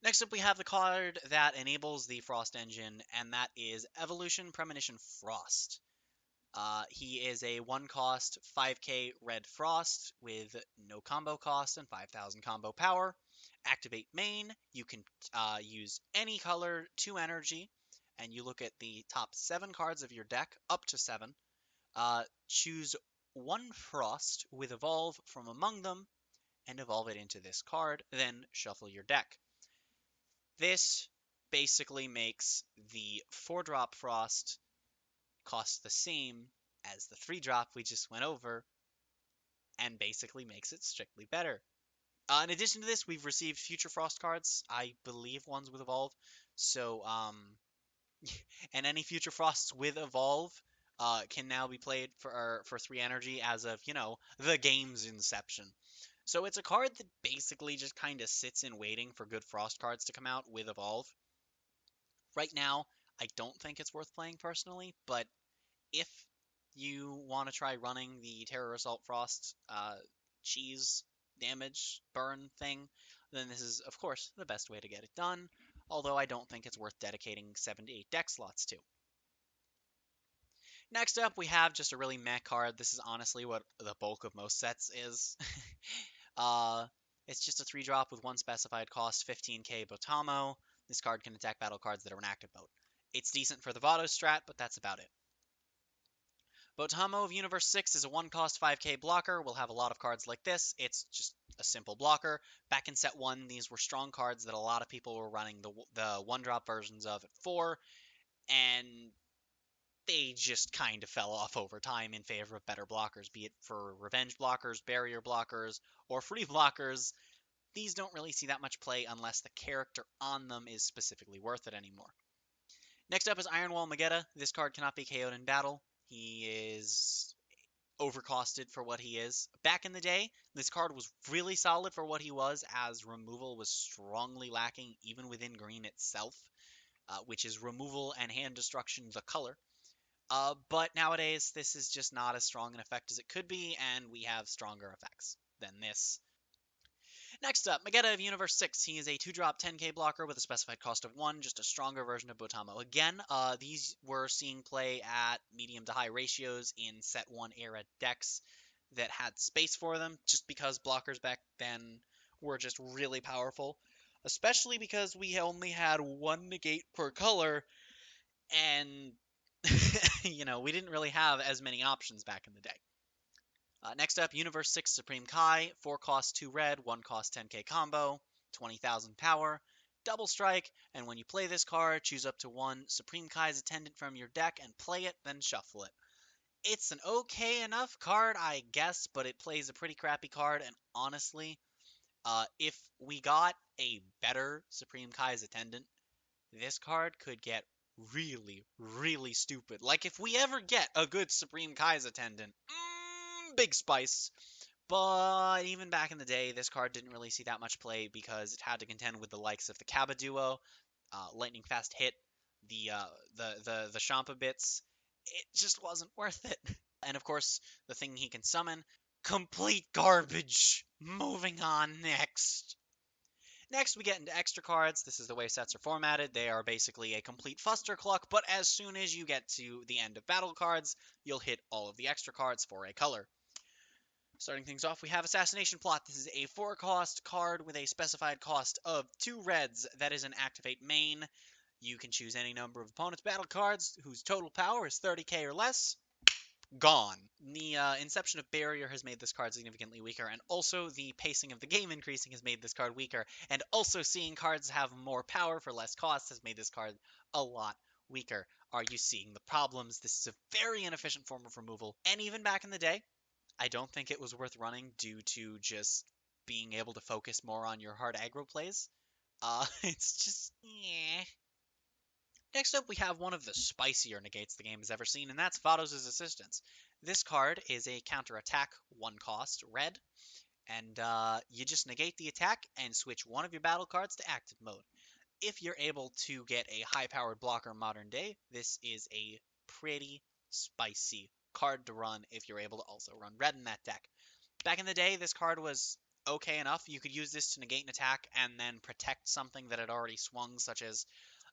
Next up, we have the card that enables the Frost engine, and that is Evolution Premonition Frost. He is a 1 cost 5k red Frost with no combo cost and 5,000 combo power. Activate main. You can use any color 2 energy, and you look at the top 7 cards of your deck, up to 7. Choose 1 Frost with Evolve from among them, and evolve it into this card. Then shuffle your deck. This basically makes the 4 drop Frost cost the same as the 3 drop we just went over, and basically makes it strictly better. In addition to this, we've received future Frost cards, I believe ones with Evolve. So, and any future Frosts with Evolve can now be played for 3 energy as of, the game's inception. So it's a card that basically just kind of sits in waiting for good Frost cards to come out with Evolve. Right now, I don't think it's worth playing personally, but if you want to try running the Terror Assault Frost cheese damage burn thing, then this is, of course, the best way to get it done, although I don't think it's worth dedicating 7 to 8 deck slots to. Next up, we have just a really meh card. This is honestly what the bulk of most sets is. uh, it's just a 3 drop with 1 specified cost, 15k Botamo. This card can attack battle cards that are in active mode. It's decent for the Vado strat, but that's about it. Botamo of Universe 6 is a 1 cost 5k blocker. We'll have a lot of cards like this. It's just a simple blocker. Back in set 1, these were strong cards that a lot of people were running the 1 drop versions of at 4, and they just kind of fell off over time in favor of better blockers, be it for revenge blockers, barrier blockers, or free blockers. these don't really see that much play unless the character on them is specifically worth it anymore. Next up is Ironwall Magetta. This card cannot be KO'd in battle. He is overcosted for what he is. Back in the day, this card was really solid for what he was, as removal was strongly lacking even within green itself, which is removal and hand destruction the color. But nowadays, this is just not as strong an effect as it could be, and we have stronger effects than this. Next up, Magetta of Universe 6. He is a 2-drop 10k blocker with a specified cost of 1, just a stronger version of Botamo. Again, these were seeing play at medium to high ratios in Set 1 era decks that had space for them, just because blockers back then were just really powerful. Especially because we only had 1 negate per color, and, we didn't really have as many options back in the day. Next up, Universe 6 Supreme Kai, 4 cost 2 red, 1 cost 10k combo, 20,000 power, double strike, and when you play this card, choose up to 1 Supreme Kai's attendant from your deck and play it, then shuffle it. It's an okay enough card, I guess, but it plays a pretty crappy card, and honestly, if we got a better Supreme Kai's attendant, this card could get really, really stupid. Like, if we ever get a good Supreme Kai's attendant, big spice. But even back in the day, this card didn't really see that much play because it had to contend with the likes of the Kaba duo, Lightning Fast Hit, the Champa bits. It just wasn't worth it. And of course, the thing he can summon, complete garbage. Moving on next. Next, we get into extra cards. This is the way sets are formatted. They are basically a complete fustercluck, but as soon as you get to the end of battle cards, you'll hit all of the extra cards for a color. Starting things off, we have Assassination Plot. This is a 4-cost card with a specified cost of 2 reds. That is an activate main. You can choose any number of opponent's battle cards whose total power is 30k or less. Gone. The inception of Barrier has made this card significantly weaker, and also the pacing of the game increasing has made this card weaker, and also seeing cards have more power for less cost has made this card a lot weaker. Are you seeing the problems? This is a very inefficient form of removal, and even back in the day, I don't think it was worth running due to just being able to focus more on your hard aggro plays. It's just, yeah. Next up, we have one of the spicier negates the game has ever seen, and that's Vados' Assistance. This card is a counter-attack, 1 cost, red, and you just negate the attack and switch one of your battle cards to active mode. If you're able to get a high-powered blocker modern day, this is a pretty spicy card to run if you're able to also run red in that deck. Back in the day, this card was okay enough. You could use this to negate an attack and then protect something that had already swung, such as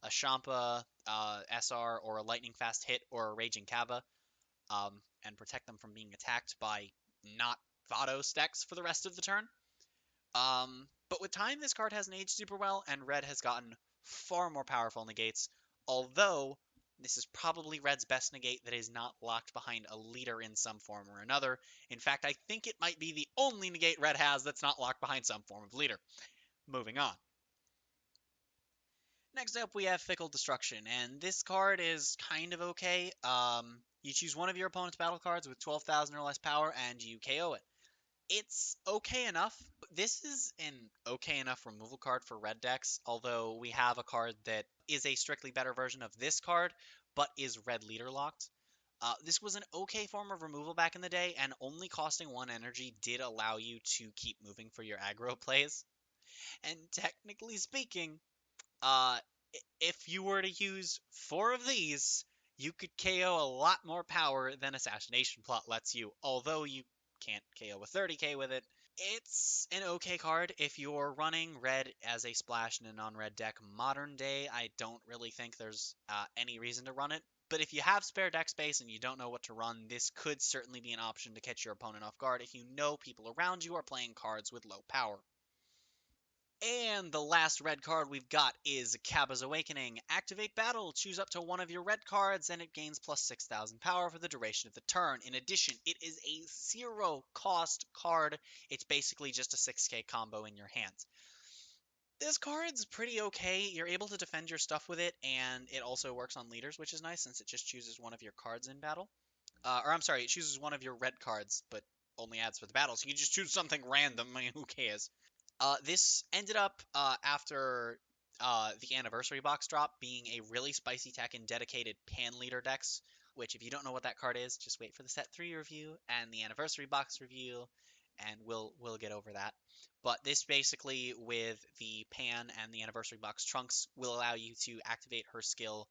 a Champa, SR, or a Lightning Fast Hit, or a Raging Kaba, and protect them from being attacked by not Vados decks for the rest of the turn. But with time, this card hasn't aged super well, and red has gotten far more powerful negates, although this is probably red's best negate that is not locked behind a leader in some form or another. In fact, I think it might be the only negate red has that's not locked behind some form of leader. Moving on. Next up, we have Fickle Destruction, and this card is kind of okay. You choose one of your opponent's battle cards with 12,000 or less power, and you KO it. It's okay enough. This is an okay enough removal card for red decks, although we have a card that is a strictly better version of this card, but is red leader locked. This was an okay form of removal back in the day, and only costing 1 energy did allow you to keep moving for your aggro plays. And technically speaking, uh, if you were to use 4 of these, you could KO a lot more power than Assassination Plot lets you, although you can't KO a 30k with it. It's an okay card if you're running red as a splash in a non-red deck. Modern day, I don't really think there's any reason to run it. But if you have spare deck space and you don't know what to run, this could certainly be an option to catch your opponent off guard if you know people around you are playing cards with low power. And the last red card we've got is Kaba's Awakening. Activate battle, choose up to one of your red cards, and it gains plus 6,000 power for the duration of the turn. In addition, it is a 0-cost card. It's basically just a 6k combo in your hands. This card's pretty okay. You're able to defend your stuff with it, and it also works on leaders, which is nice since it just chooses one of your cards in battle. It chooses one of your red cards, but only adds for the battle, so you just choose something random. I mean, who cares? This ended up after the anniversary box drop being a really spicy tech in dedicated pan leader decks. Which, if you don't know what that card is, just wait for the set 3 review and the anniversary box review, and we'll get over that. But this basically, with the pan and the anniversary box trunks, will allow you to activate her skill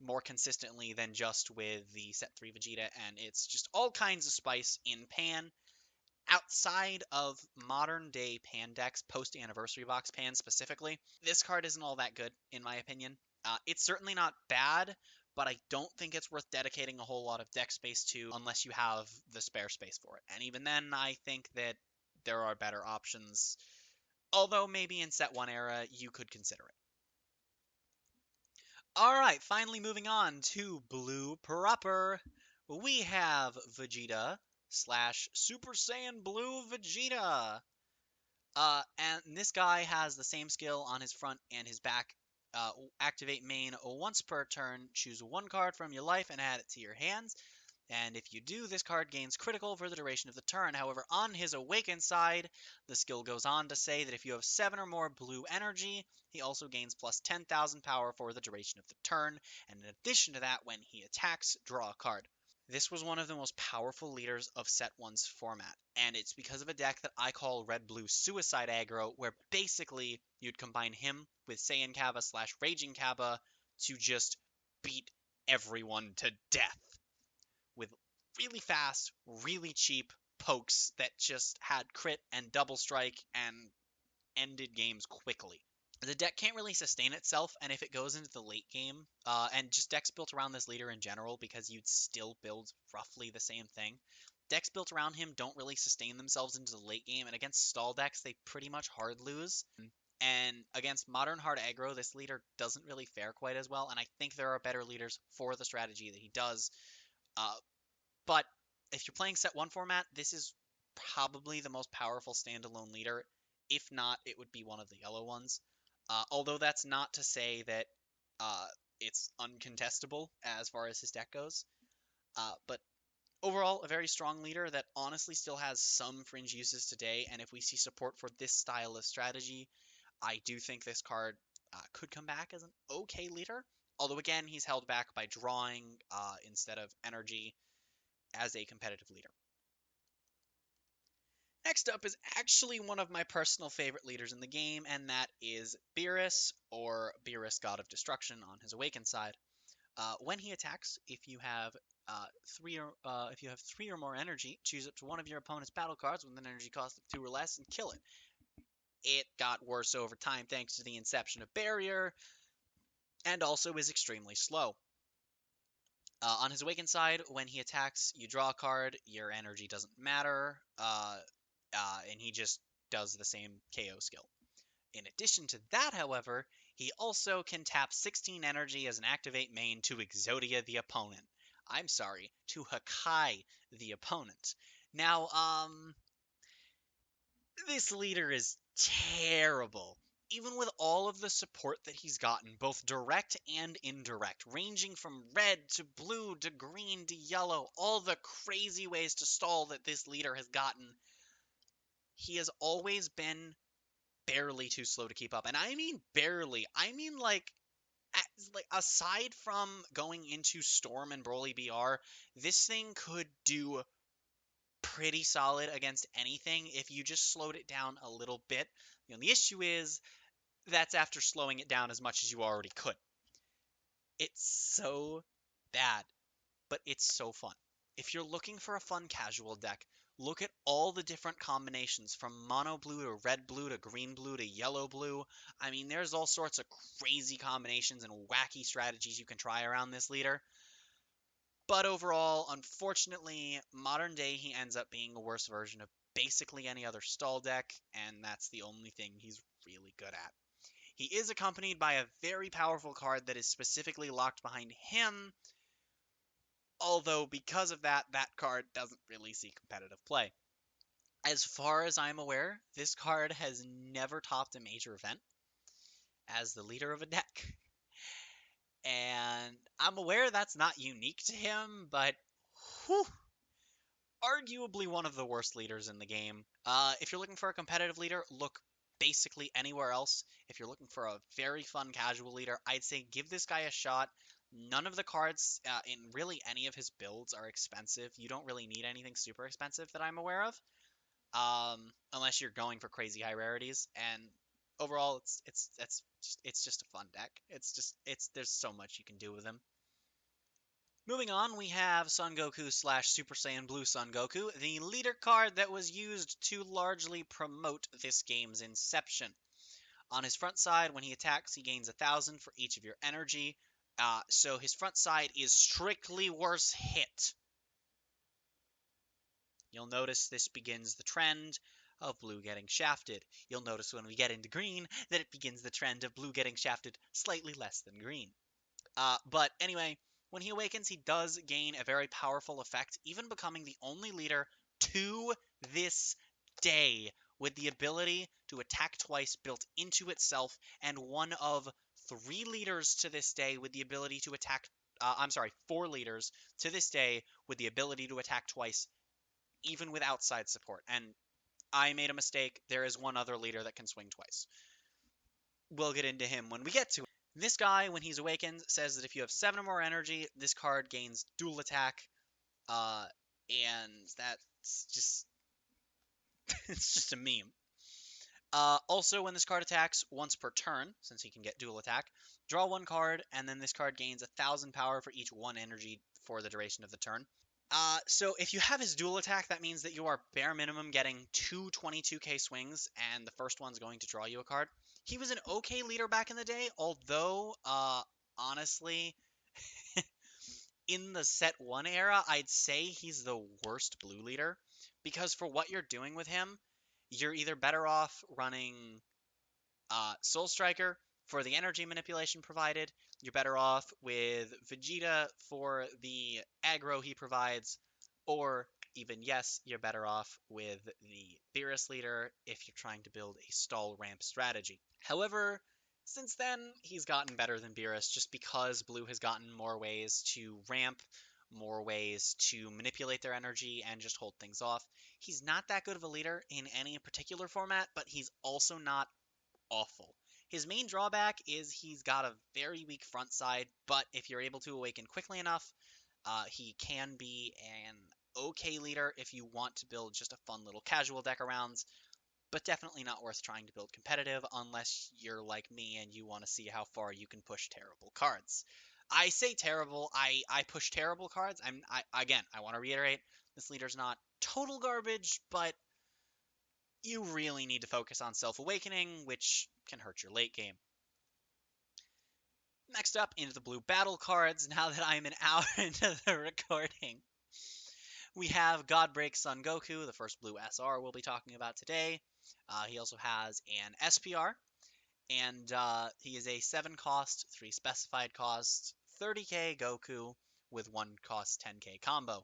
more consistently than just with the set 3 Vegeta, and it's just all kinds of spice in pan outside of modern day pan decks, post anniversary box pan specifically. This card isn't all that good, in my opinion. It's certainly not bad, but I don't think it's worth dedicating a whole lot of deck space to unless you have the spare space for it. And even then, I think that there are better options. Although maybe in set 1 era, you could consider it. Alright, finally moving on to Blue proper. We have Vegeta slash Super Saiyan Blue Vegeta. And this guy has the same skill on his front and his back. Activate main once per turn. Choose one card from your life and add it to your hands. And if you do, this card gains critical for the duration of the turn. However, on his awakened side, the skill goes on to say that if you have 7 or more blue energy, he also gains plus 10,000 power for the duration of the turn. And in addition to that, when he attacks, draw a card. This was one of the most powerful leaders of Set 1's format, and it's because of a deck that I call Red-Blue Suicide Aggro, where basically you'd combine him with Saiyan Kaba slash Raging Kaba to just beat everyone to death with really fast, really cheap pokes that just had crit and double strike and ended games quickly. The deck can't really sustain itself, and if it goes into the late game, and just decks built around this leader in general, because you'd still build roughly the same thing, decks built around him don't really sustain themselves into the late game, and against stall decks, they pretty much hard lose. And against modern hard aggro, this leader doesn't really fare quite as well, and I think there are better leaders for the strategy that he does. Uh, but if you're playing set 1 format, this is probably the most powerful standalone leader. If not, it would be one of the yellow ones. Although that's not to say that uh, it's uncontestable as far as his deck goes. But overall, a very strong leader that honestly still has some fringe uses today. And if we see support for this style of strategy, I do think this card could come back as an okay leader. Although again, he's held back by drawing instead of energy as a competitive leader. Next up is actually one of my personal favorite leaders in the game, and that is Beerus, or Beerus God of Destruction on his Awakened side. When he attacks, if you have three or more energy, choose up to one of your opponent's battle cards with an energy cost of 2 or less and kill it. It got worse over time thanks to the inception of Barrier, and also is extremely slow. On his Awakened side, when he attacks, you draw a card, your energy doesn't matter, and he just does the same KO skill. In addition to that, however, he also can tap 16 energy as an activate main to Exodia the opponent. I'm sorry, to Hakai the opponent. Now, this leader is terrible. Even with all of the support that he's gotten, both direct and indirect, ranging from red to blue to green to yellow, all the crazy ways to stall that this leader has gotten, he has always been barely too slow to keep up. And I mean barely. I mean like aside from going into Storm and Broly BR, this thing could do pretty solid against anything if you just slowed it down a little bit. The only issue is that's after slowing it down as much as you already could. It's so bad, but it's so fun. If you're looking for a fun casual deck, look at all the different combinations from mono blue to red blue to green blue to yellow blue. I mean, there's all sorts of crazy combinations and wacky strategies you can try around this leader. But overall, unfortunately, modern day he ends up being a worse version of basically any other stall deck, and that's the only thing he's really good at. He is accompanied by a very powerful card that is specifically locked behind him, although because of that, that card doesn't really see competitive play. As far as I'm aware, this card has never topped a major event as the leader of a deck. And I'm aware that's not unique to him, but whew, arguably one of the worst leaders in the game. If you're looking for a competitive leader, look basically anywhere else. If you're looking for a very fun casual leader, I'd say give this guy a shot. None of the cards in really any of his builds are expensive. You don't really need anything super expensive that I'm aware of, unless you're going for crazy high rarities. And overall, it's just a fun deck. It's there's so much you can do with him. Moving on, we have Son Goku slash Super Saiyan Blue Son Goku, the leader card that was used to largely promote this game's inception. On his front side, when he attacks, he gains 1,000 for each of your energy. So his front side is strictly worse hit. You'll notice this begins the trend of blue getting shafted. You'll notice when we get into green that it begins the trend of blue getting shafted slightly less than green. But anyway, when he awakens, he does gain a very powerful effect, even becoming the only leader to this day with the ability to attack twice built into itself, and one of 3 leaders to this day with the ability to attack. I'm sorry, 4 leaders to this day with the ability to attack twice, even with outside support. And I made a mistake. There is one other leader that can swing twice. We'll get into him when we get to it. This guy, when he's awakened, says that if you have 7 or more energy, this card gains dual attack, and that's just it's just a meme. Also, when this card attacks once per turn, since he can get dual attack, draw 1 card, and then this card gains 1,000 power for each 1 energy for the duration of the turn. So if you have his dual attack, that means that you are bare minimum getting 2 22k swings, and the first one's going to draw you a card. He was an okay leader back in the day, although, honestly, in the set 1 era, I'd say he's the worst blue leader, because for what you're doing with him, you're either better off running Soul Striker for the energy manipulation provided. You're better off with Vegeta for the aggro he provides, or even yes, you're better off with the Beerus leader if you're trying to build a stall ramp strategy. However, since then, he's gotten better than Beerus just because Blue has gotten more ways to ramp, more ways to manipulate their energy and just hold things off. He's not that good of a leader in any particular format, but he's also not awful. His main drawback is he's got a very weak front side, but if you're able to awaken quickly enough, he can be an okay leader if you want to build just a fun little casual deck around, but definitely not worth trying to build competitive unless you're like me and you want to see how far you can push terrible cards. I say terrible, I push terrible cards. I want to reiterate, this leader's not total garbage, but you really need to focus on Self-Awakening, which can hurt your late game. Next up, into the blue battle cards, now that I'm an hour into the recording. We have Godbreak Son Goku, the first blue SR we'll be talking about today. He also has an SPR, and he is a 7 cost, 3 specified cost, 30k Goku with 1 cost 10k combo.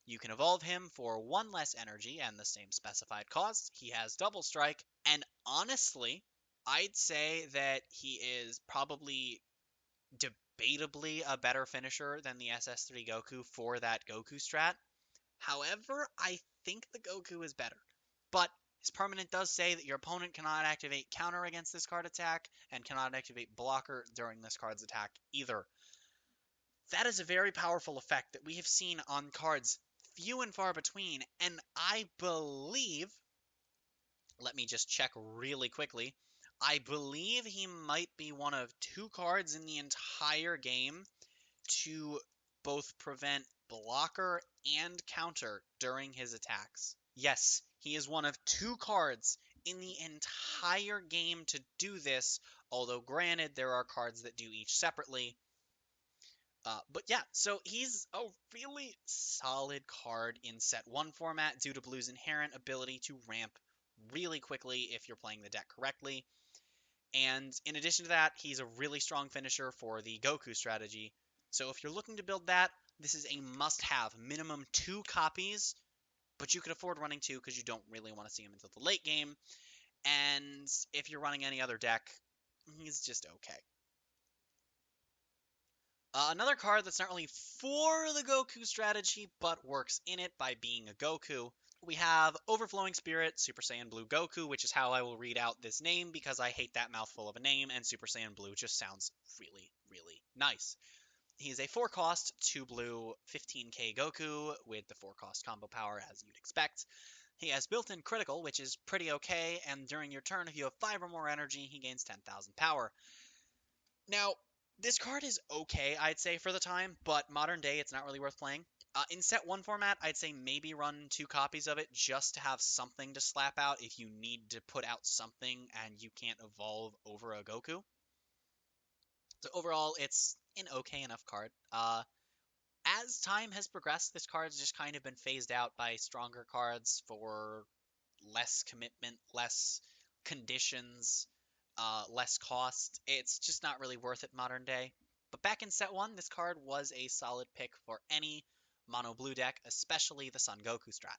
You can evolve him for 1 less energy and the same specified cost. He has double strike, and honestly, I'd say that he is probably debatably a better finisher than the SS3 Goku for that Goku strat. However, I think the Goku is better. But his permanent does say that your opponent cannot activate counter against this card attack and cannot activate blocker during this card's attack either. That is a very powerful effect that we have seen on cards few and far between, and I believe, let me just check really quickly, I believe he might be one of 2 cards in the entire game to both prevent blocker and counter during his attacks. Yes, he is one of 2 cards in the entire game to do this, although granted there are cards that do each separately. But yeah, so he's a really solid card in set 1 format due to Blue's inherent ability to ramp really quickly if you're playing the deck correctly. And in addition to that, he's a really strong finisher for the Goku strategy. So if you're looking to build that, this is a must-have. Minimum 2 copies, but you could afford running 2 because you don't really want to see him until the late game. And if you're running any other deck, he's just okay. Another card that's not really for the Goku strategy, but works in it by being a Goku. We have Overflowing Spirit, Super Saiyan Blue Goku, which is how I will read out this name because I hate that mouthful of a name, and Super Saiyan Blue just sounds really, really nice. He is a 4-cost, 2 blue, 15k Goku with the 4-cost combo power as you'd expect. He has built-in critical, which is pretty okay, and during your turn, if you have 5 or more energy, he gains 10,000 power. Now, this card is okay, I'd say, for the time, but modern day, it's not really worth playing. In set 1 format, I'd say maybe run 2 copies of it just to have something to slap out if you need to put out something and you can't evolve over a Goku. So overall, it's an okay enough card. As time has progressed, this card's just kind of been phased out by stronger cards for less commitment, less conditions, less cost. It's just not really worth it modern day. But back in set 1, this card was a solid pick for any mono blue deck, especially the Son Goku strat.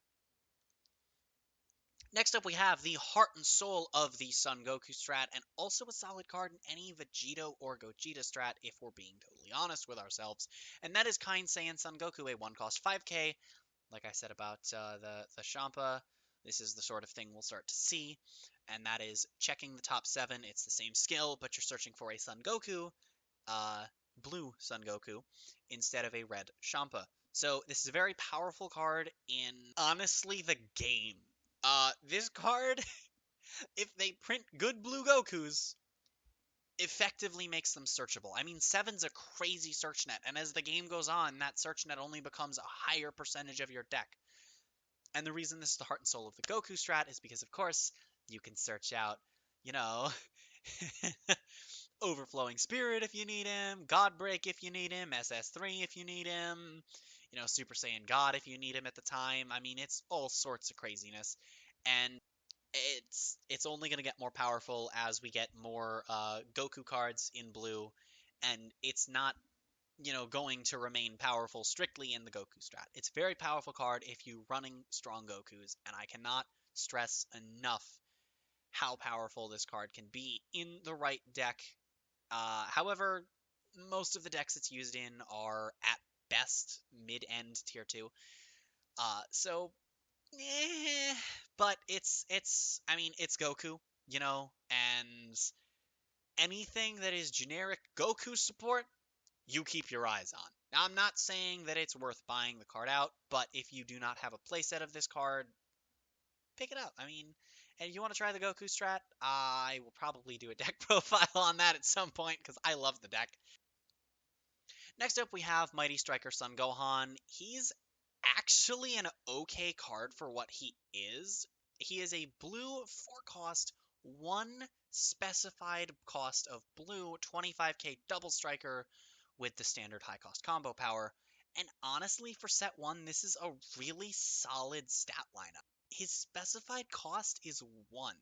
Next up, we have the Heart and Soul of the Son Goku strat, and also a solid card in any Vegito or Gogeta strat, if we're being totally honest with ourselves. And that is Kind Saiyan Son Goku, a 1-cost 5k. Like I said about the Champa, this is the sort of thing we'll start to see, and that is checking the top 7. It's the same skill, but you're searching for a Son Goku, blue Son Goku, instead of a red Champa. So this is a very powerful card in, honestly, the game. This card, if they print good blue Gokus, effectively makes them searchable. I mean, 7's a crazy search net, and as the game goes on, that search net only becomes a higher percentage of your deck. And the reason this is the Heart and Soul of the Goku strat is because, of course, you can search out, you know, Overflowing Spirit if you need him, God Break if you need him, SS3 if you need him, Super Saiyan God if you need him at the time. I mean, it's all sorts of craziness. And it's only going to get more powerful as we get more Goku cards in blue, and it's not going to remain powerful strictly in the Goku strat. It's a very powerful card if you're running strong Gokus, and I cannot stress enough how powerful this card can be in the right deck. However, most of the decks it's used in are at best mid-end tier 2. So but I mean, it's Goku, and anything that is generic Goku support, you keep your eyes on. Now, I'm not saying that it's worth buying the card out, but if you do not have a playset of this card, pick it up. I mean, and if you want to try the Goku strat, I will probably do a deck profile on that at some point, because I love the deck. Next up, we have Mighty Striker Son Gohan. He's actually an okay card for what he is. He is a blue 4-cost, 1 specified cost of blue, 25k double striker with the standard high cost combo power. And honestly, for set 1, this is a really solid stat lineup. His specified cost is 1,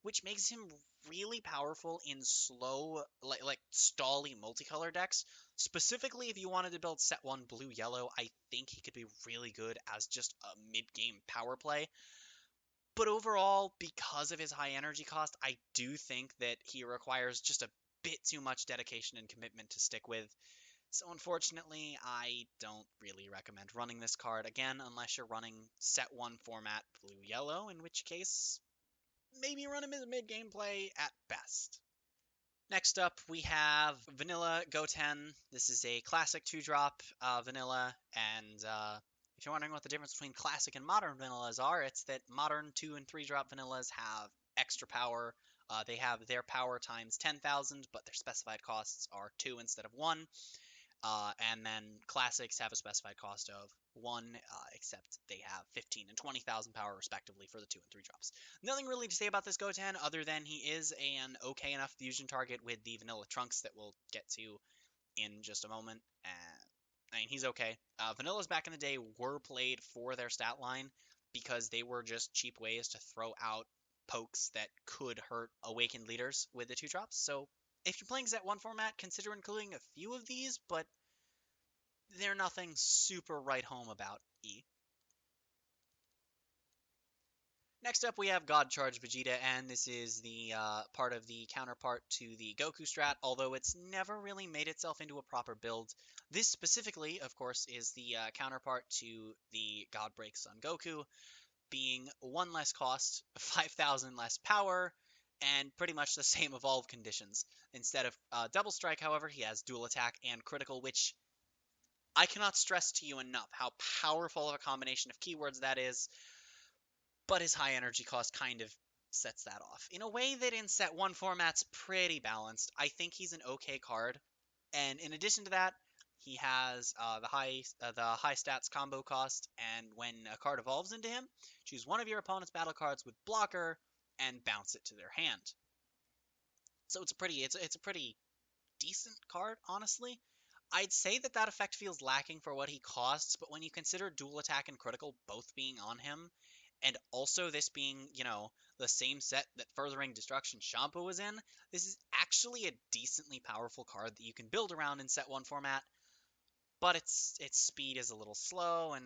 which makes him really powerful in slow, like stally multicolor decks. Specifically, if you wanted to build set 1 blue-yellow, I think he could be really good as just a mid-game power play. But overall, because of his high energy cost, I do think that he requires just a bit too much dedication and commitment to stick with. So unfortunately, I don't really recommend running this card, again, unless you're running set 1 format blue-yellow, in which case, maybe run him as a mid-game play at best. Next up, we have Vanilla Goten. This is a classic 2-drop vanilla, and if you're wondering what the difference between classic and modern vanillas are, it's that modern 2 and 3-drop vanillas have extra power. They have their power times 10,000, but their specified costs are 2 instead of 1. And then classics have a specified cost of 1, except they have 15 and 20,000 power respectively for the 2 and 3 drops. Nothing really to say about this Goten other than he is an okay enough fusion target with the vanilla trunks that we'll get to in just a moment. I mean, he's okay. Vanillas back in the day were played for their stat line because they were just cheap ways to throw out pokes that could hurt awakened leaders with the 2 drops. So if you're playing set 1 format, consider including a few of these, but they're nothing super right home about E. Next up, we have God Charge Vegeta, and this is the part of the counterpart to the Goku strat, although it's never really made itself into a proper build. This specifically, of course, is the counterpart to the God Break Son Goku. being 1 less cost, 5,000 less power, and pretty much the same evolve conditions. Instead of double strike, however, he has dual attack and critical, which I cannot stress to you enough how powerful of a combination of keywords that is, but his high energy cost kind of sets that off. In a way that in set 1 format's pretty balanced, I think he's an okay card. And in addition to that, he has the high stats combo cost, and when a card evolves into him, choose one of your opponent's battle cards with blocker and bounce it to their hand. So it's a pretty decent card, honestly. I'd say that effect feels lacking for what he costs, but when you consider dual attack and critical both being on him, and also this being, the same set that Furthering Destruction Shampoo was in, this is actually a decently powerful card that you can build around in set 1 format, but its speed is a little slow, and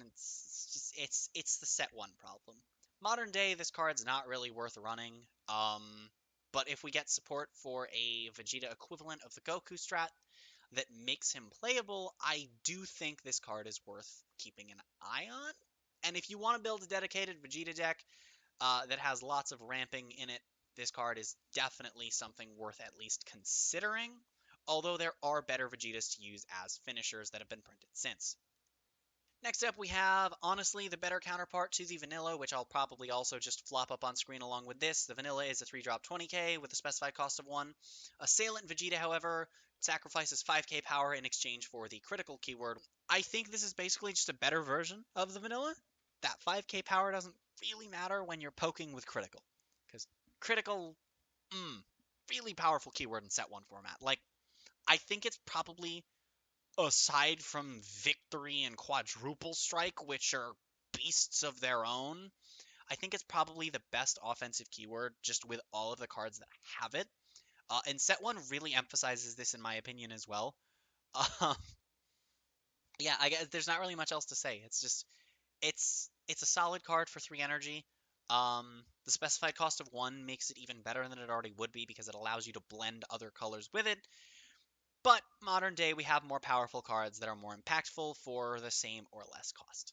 it's the set 1 problem. Modern day, this card's not really worth running. But if we get support for a Vegeta equivalent of the Goku strat that makes him playable, I do think this card is worth keeping an eye on. And if you want to build a dedicated Vegeta deck that has lots of ramping in it, this card is definitely something worth at least considering. Although there are better Vegetas to use as finishers that have been printed since. Next up, we have, honestly, the better counterpart to the Vanilla, which I'll probably also just flop up on screen along with this. The Vanilla is a 3-drop 20k with a specified cost of 1. Assailant Vegeta, however, sacrifices 5k power in exchange for the critical keyword. I think this is basically just a better version of the Vanilla. That 5k power doesn't really matter when you're poking with critical, because critical, really powerful keyword in set 1 format. Like, I think it's probably, aside from Victory and Quadruple Strike, which are beasts of their own, I think it's probably the best offensive keyword just with all of the cards that have it. And set 1 really emphasizes this, in my opinion, as well. Um, yeah, I guess there's not really much else to say. It's just it's a solid card for 3 energy. The specified cost of 1 makes it even better than it already would be because it allows you to blend other colors with it. But modern day, we have more powerful cards that are more impactful for the same or less cost.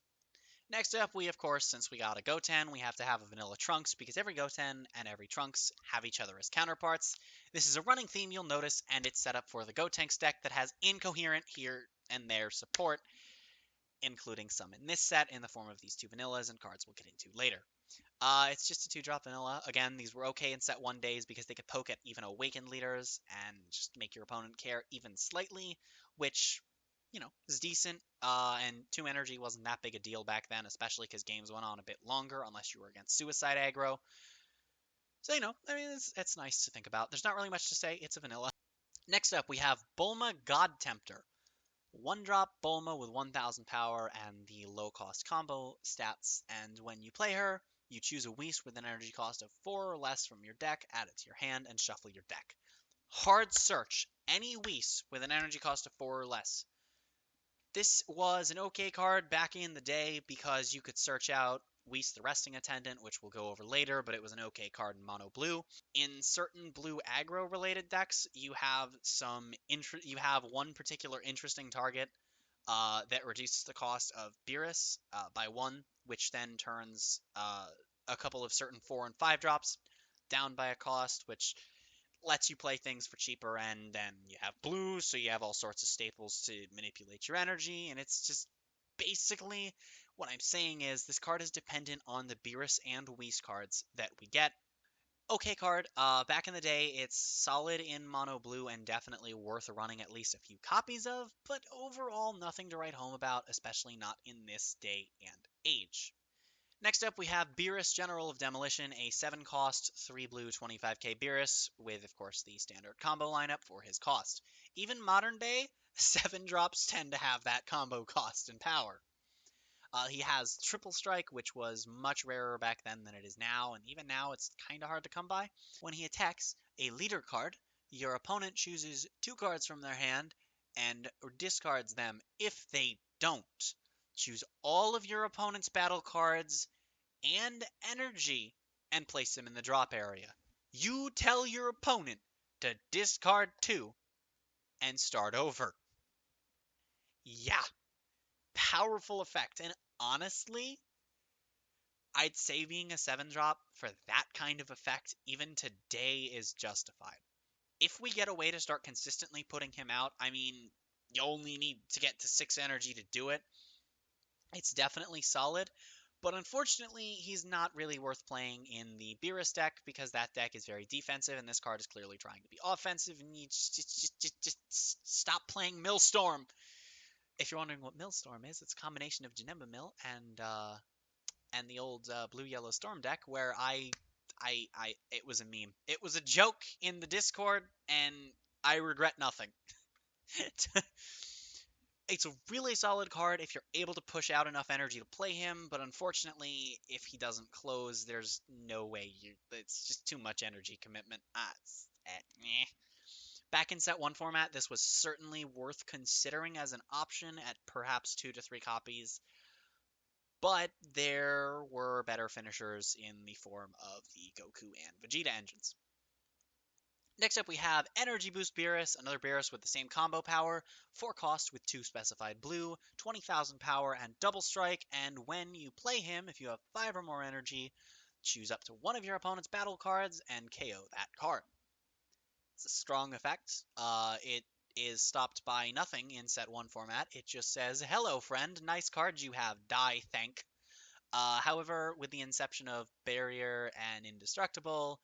Next up, we, of course, since we got a Goten, we have to have a Vanilla Trunks because every Goten and every Trunks have each other as counterparts. This is a running theme, you'll notice, and it's set up for the Gotenks deck that has incoherent here and there support, including some in this set in the form of these 2 Vanillas and cards we'll get into later. It's just a 2-drop Vanilla. Again, these were okay in set 1 days because they could poke at even Awakened leaders and just make your opponent care even slightly, which, is decent. And 2 energy wasn't that big a deal back then, especially because games went on a bit longer unless you were against Suicide aggro. So, I mean, it's nice to think about. There's not really much to say. It's a Vanilla. Next up, we have Bulma God Tempter. 1-drop Bulma with 1000 power and the low cost combo stats, and when you play her, you choose a Whis with an energy cost of 4 or less from your deck, add it to your hand, and shuffle your deck. Hard search any Whis with an energy cost of 4 or less. This was an okay card back in the day because you could search out Whis the Resting Attendant, which we'll go over later, but it was an okay card in mono blue. In certain blue aggro related decks, you have one particular interesting target that reduces the cost of Beerus by 1, which then turns a couple of certain 4 and 5 drops down by a cost, which lets you play things for cheaper, and then you have blue, so you have all sorts of staples to manipulate your energy, and it's just basically what I'm saying is this card is dependent on the Beerus and Whis cards that we get. Okay card. Back in the day, it's solid in mono blue and definitely worth running at least a few copies of, but overall nothing to write home about, especially not in this day and age. Next up, we have Beerus, General of Demolition, a 7-cost, 3 blue, 25k Beerus, with, of course, the standard combo lineup for his cost. Even modern day, 7 drops tend to have that combo cost and power. He has Triple Strike, which was much rarer back then than it is now, and even now it's kind of hard to come by. When he attacks a leader card, your opponent chooses 2 cards from their hand and discards them. If they don't, choose all of your opponent's battle cards and energy and place them in the drop area. You tell your opponent to discard 2 and start over. Yeah, powerful effect. And honestly, I'd say being a 7 drop for that kind of effect, even today, is justified. If we get a way to start consistently putting him out, I mean, you only need to get to 6 energy to do it. It's definitely solid, but unfortunately, he's not really worth playing in the Beerus deck because that deck is very defensive, and this card is clearly trying to be offensive. And you just stop playing Millstorm. If you're wondering what Millstorm is, it's a combination of Janemba Mill and the old blue yellow Storm deck where it was a meme. It was a joke in the Discord, and I regret nothing. It's a really solid card if you're able to push out enough energy to play him, but unfortunately, if he doesn't close, there's no way you. It's just too much energy commitment. Back in set 1 format, this was certainly worth considering as an option at perhaps 2 to 3 copies, but there were better finishers in the form of the Goku and Vegeta engines. Next up, we have Energy Boost Beerus, another Beerus with the same combo power, 4 cost with 2 specified blue, 20,000 power, and double strike, and when you play him, if you have 5 or more energy, choose up to one of your opponent's battle cards and KO that card. It's a strong effect. It is stopped by nothing in set 1 format. It just says, hello friend, nice card you have, die thank. However, with the inception of Barrier and Indestructible,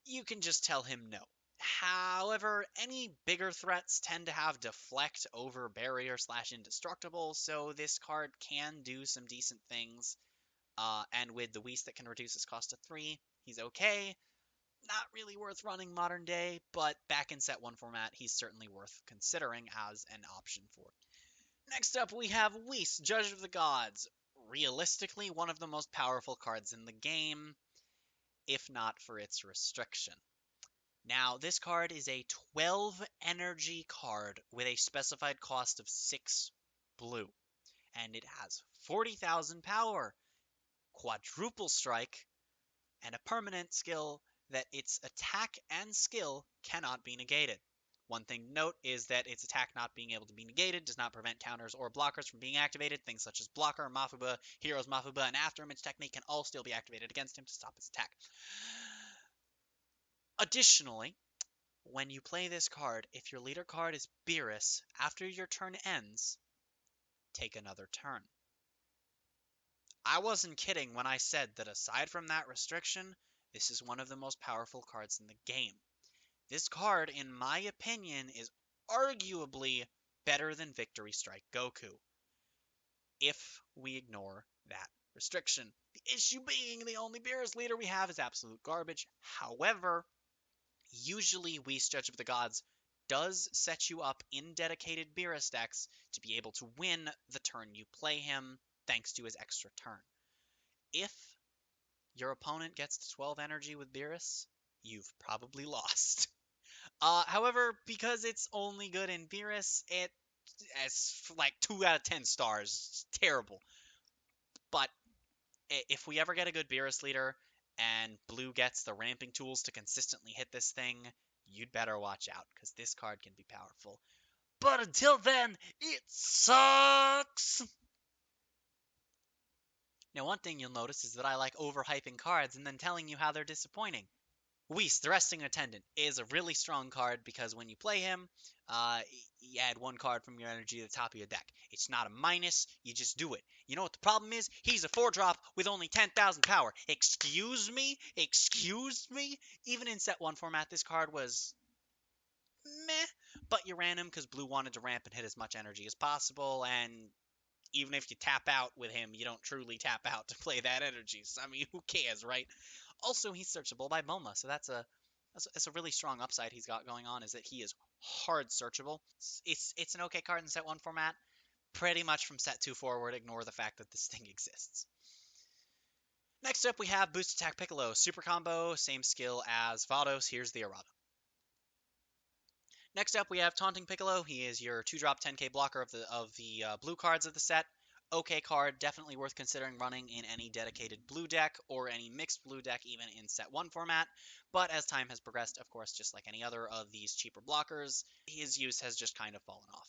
you can just tell him no. However, any bigger threats tend to have deflect over barrier / indestructible, so this card can do some decent things. And with the Whis that can reduce his cost to 3, he's okay. Not really worth running modern day, but back in set 1 format, he's certainly worth considering as an option for it. Next up, we have Whis, Judge of the Gods. Realistically, one of the most powerful cards in the game, if not for its restriction. Now, this card is a 12 energy card with a specified cost of 6 blue, and it has 40,000 power, quadruple strike, and a permanent skill that its attack and skill cannot be negated. One thing to note is that its attack not being able to be negated does not prevent counters or blockers from being activated. Things such as Blocker, Mafuba, Hero's Mafuba, and Afterimage technique can all still be activated against him to stop his attack. Additionally, when you play this card, if your leader card is Beerus, after your turn ends, take another turn. I wasn't kidding when I said that aside from that restriction, this is one of the most powerful cards in the game. This card, in my opinion, is arguably better than Victory Strike Goku, if we ignore that restriction. The issue being the only Beerus leader we have is absolute garbage. However, usually Whis Judge of the Gods does set you up in dedicated Beerus decks to be able to win the turn you play him, thanks to his extra turn. If your opponent gets to 12 energy with Beerus, you've probably lost. However, because it's only good in Beerus, it's like 2 out of 10 stars. It's terrible. But if we ever get a good Beerus leader, and Blue gets the ramping tools to consistently hit this thing, you'd better watch out, because this card can be powerful. But until then, it sucks! Now, one thing you'll notice is that I like overhyping cards and then telling you how they're disappointing. Whis, the Resting Attendant, is a really strong card because when you play him, you add 1 card from your energy to the top of your deck. It's not a minus, you just do it. You know what the problem is? He's a 4-drop with only 10,000 power. Excuse me? Excuse me? Even in set 1 format, this card was meh, but you ran him because Blue wanted to ramp and hit as much energy as possible, and even if you tap out with him, you don't truly tap out to play that energy. So, I mean, who cares, right? Also, he's searchable by Boma, so that's a really strong upside he's got going on, is that he is hard searchable. It's an okay card in set 1 format. Pretty much from set 2 forward, ignore the fact that this thing exists. Next up, we have Boost Attack Piccolo. Super combo, same skill as Vados. Here's the errata. Next up, we have Taunting Piccolo. He is your 2-drop 10k blocker of the blue cards of the set. Okay card, definitely worth considering running in any dedicated blue deck or any mixed blue deck, even in set 1 format. But as time has progressed, of course, just like any other of these cheaper blockers, his use has just kind of fallen off.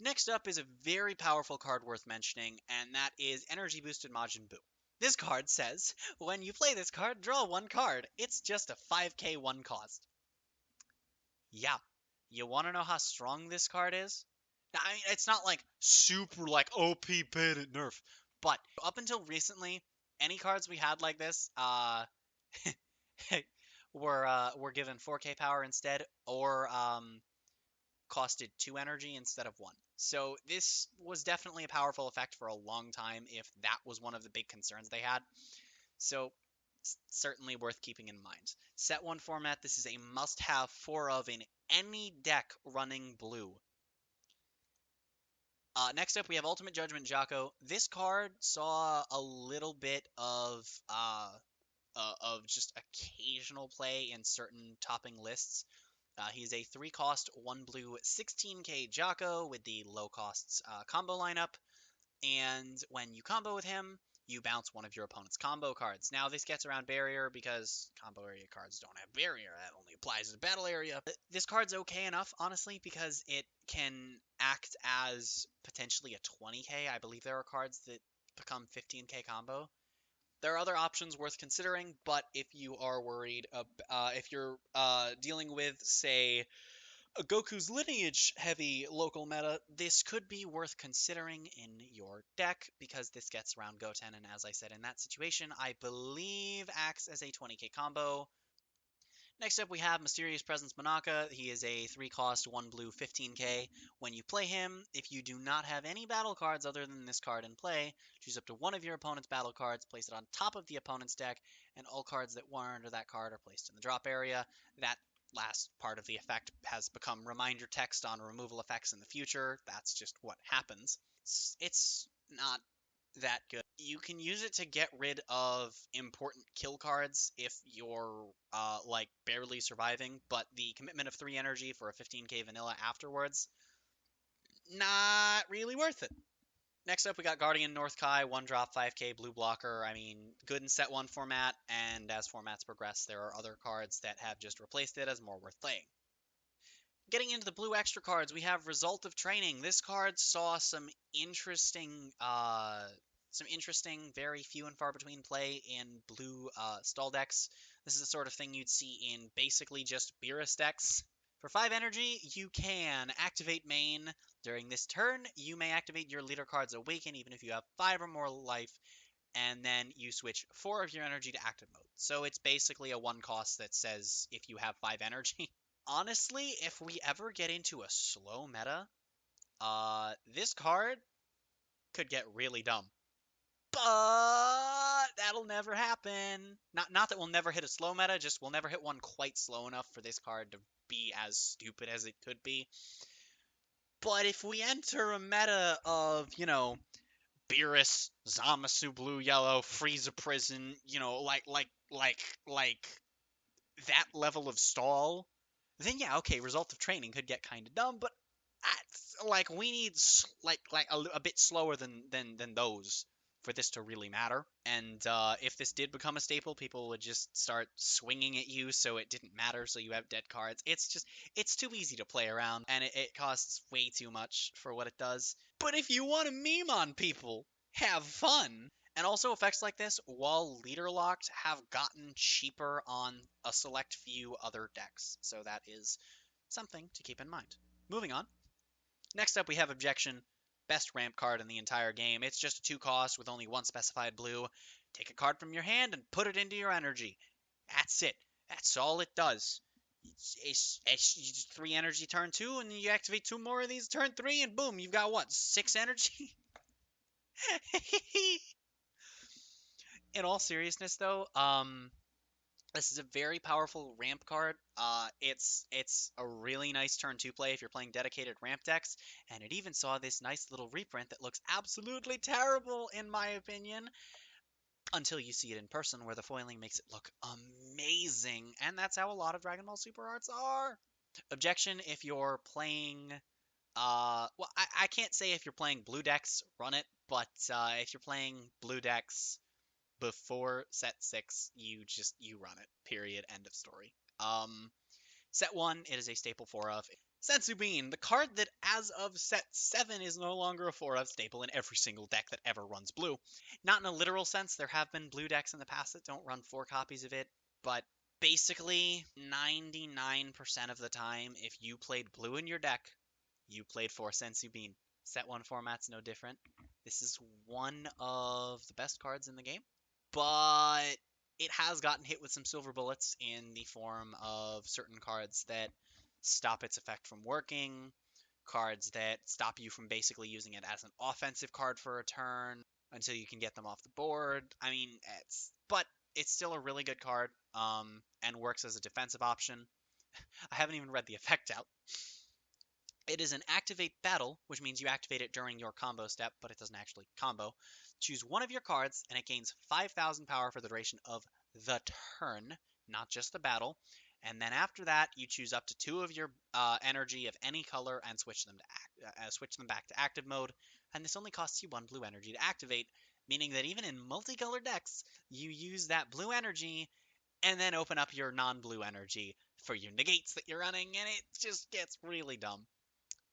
Next up is a very powerful card worth mentioning, and that is Energy Boosted Majin Buu. This card says, when you play this card, draw one card. It's just a 5k one cost. Yeah. You want to know how strong this card is? Now, I mean, it's not like super like OP Bandit nerf, but up until recently, any cards we had like this were given 4k power instead, or costed 2 energy instead of 1. So this was definitely a powerful effect for a long time if that was one of the big concerns they had. So it's certainly worth keeping in mind. Set 1 format, this is a must-have 4 of in any deck running blue. Next up, we have Ultimate Judgment Jocko. This card saw a little bit of just occasional play in certain topping lists. He's a 3 cost, 1 blue, 16k Jocko with the low costs combo lineup. And when you combo with him, you bounce one of your opponent's combo cards. Now, this gets around barrier because combo area cards don't have barrier. That only applies to the battle area. But this card's okay enough, honestly, because it can act as potentially a 20k. I believe there are cards that become 15k combo. There are other options worth considering, but if you are worried, if you're dealing with, say, a Goku's lineage heavy local meta, this could be worth considering in your deck because this gets around Goten, and as I said in that situation, I believe acts as a 20k combo. Next up, we have Mysterious Presence Monaka. He is a 3 cost, 1 blue, 15k. When you play him, if you do not have any battle cards other than this card in play, choose up to one of your opponent's battle cards, place it on top of the opponent's deck, and all cards that weren't under that card are placed in the drop area. That last part of the effect has become reminder text on removal effects in the future. That's just what happens. It's not that good. You can use it to get rid of important kill cards if you're like barely surviving, but the commitment of 3 energy for a 15k vanilla afterwards, not really worth it. Next up, we got Guardian North Kai, 1 drop, 5k blue blocker. I mean, good in set 1 format, and as formats progress, there are other cards that have just replaced it as more worth playing. Getting into the blue extra cards, we have Result of Training. This card saw some interesting, very few and far between play in blue stall decks. This is the sort of thing you'd see in basically just Beerus decks. For 5 energy, you can activate main. During this turn, you may activate your leader card's Awaken even if you have 5 or more life, and then you switch 4 of your energy to active mode. So it's basically a 1 cost that says if you have 5 energy. Honestly, if we ever get into a slow meta, this card could get really dumb. But that'll never happen. Not that we'll never hit a slow meta, just we'll never hit one quite slow enough for this card to be as stupid as it could be. But if we enter a meta of, Beerus, Zamasu blue yellow, Frieza prison, like that level of stall, then yeah, okay, Result of Training could get kind of dumb, but like we need a bit slower than those for this to really matter. And if this did become a staple, people would just start swinging at you, so it didn't matter. So you have dead cards. It's too easy to play around, and it costs way too much for what it does. But if you want to meme on people, have fun. And also effects like this, while leader locked, have gotten cheaper on a select few other decks. So that is something to keep in mind. Moving on. Next up, we have Objection. Best ramp card in the entire game. It's just a 2 cost with only 1 specified blue. Take a card from your hand and put it into your energy. That's it. That's all it does. It's 3 energy turn 2, and then you activate 2 more of these turn 3, and boom, you've got what, 6 energy? In all seriousness, though, this is a very powerful ramp card. It's a really nice turn 2 play if you're playing dedicated ramp decks, and it even saw this nice little reprint that looks absolutely terrible in my opinion, until you see it in person where the foiling makes it look amazing, and that's how a lot of Dragon Ball Super arts are. Objection, if you're playing, well, I can't say if you're playing blue decks, run it, but if you're playing blue decks before set 6, you run it. Period. End of story. Set 1, it is a staple 4 of. Sensu Bean, the card that as of set 7 is no longer a 4-of staple in every single deck that ever runs blue. Not in a literal sense, there have been blue decks in the past that don't run 4 copies of it, but basically 99% of the time, if you played blue in your deck, you played 4 Sensu Bean. Set 1 format's no different. This is one of the best cards in the game, but it has gotten hit with some silver bullets in the form of certain cards that stop its effect from working, cards that stop you from basically using it as an offensive card for a turn until you can get them off the board. I mean, it's still a really good card, and works as a defensive option. I haven't even read the effect out. It is an activate battle, which means you activate it during your combo step, but it doesn't actually combo. Choose one of your cards, and it gains 5,000 power for the duration of the turn, not just the battle. And then after that, you choose up to 2 of your energy of any color and switch them back to active mode. And this only costs you 1 blue energy to activate, meaning that even in multicolored decks, you use that blue energy and then open up your non-blue energy for your negates that you're running, and it just gets really dumb.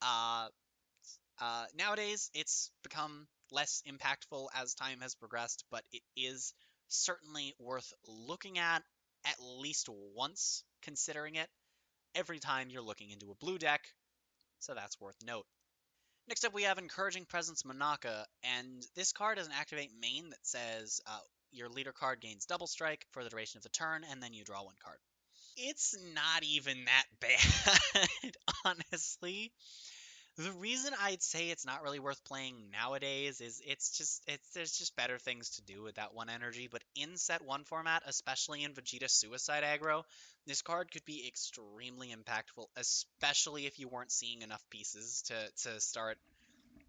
Uh, Nowadays, it's become less impactful as time has progressed, but it is certainly worth looking at least once, considering it every time you're looking into a blue deck, so that's worth note. Next up, we have Encouraging Presence Monaka, and this card is an activate main that says your leader card gains double strike for the duration of the turn, and then you draw 1 card. It's not even that bad, honestly. The reason I'd say it's not really worth playing nowadays is there's just better things to do with that 1 energy, but in set 1 format, especially in Vegeta Suicide aggro, this card could be extremely impactful, especially if you weren't seeing enough pieces to start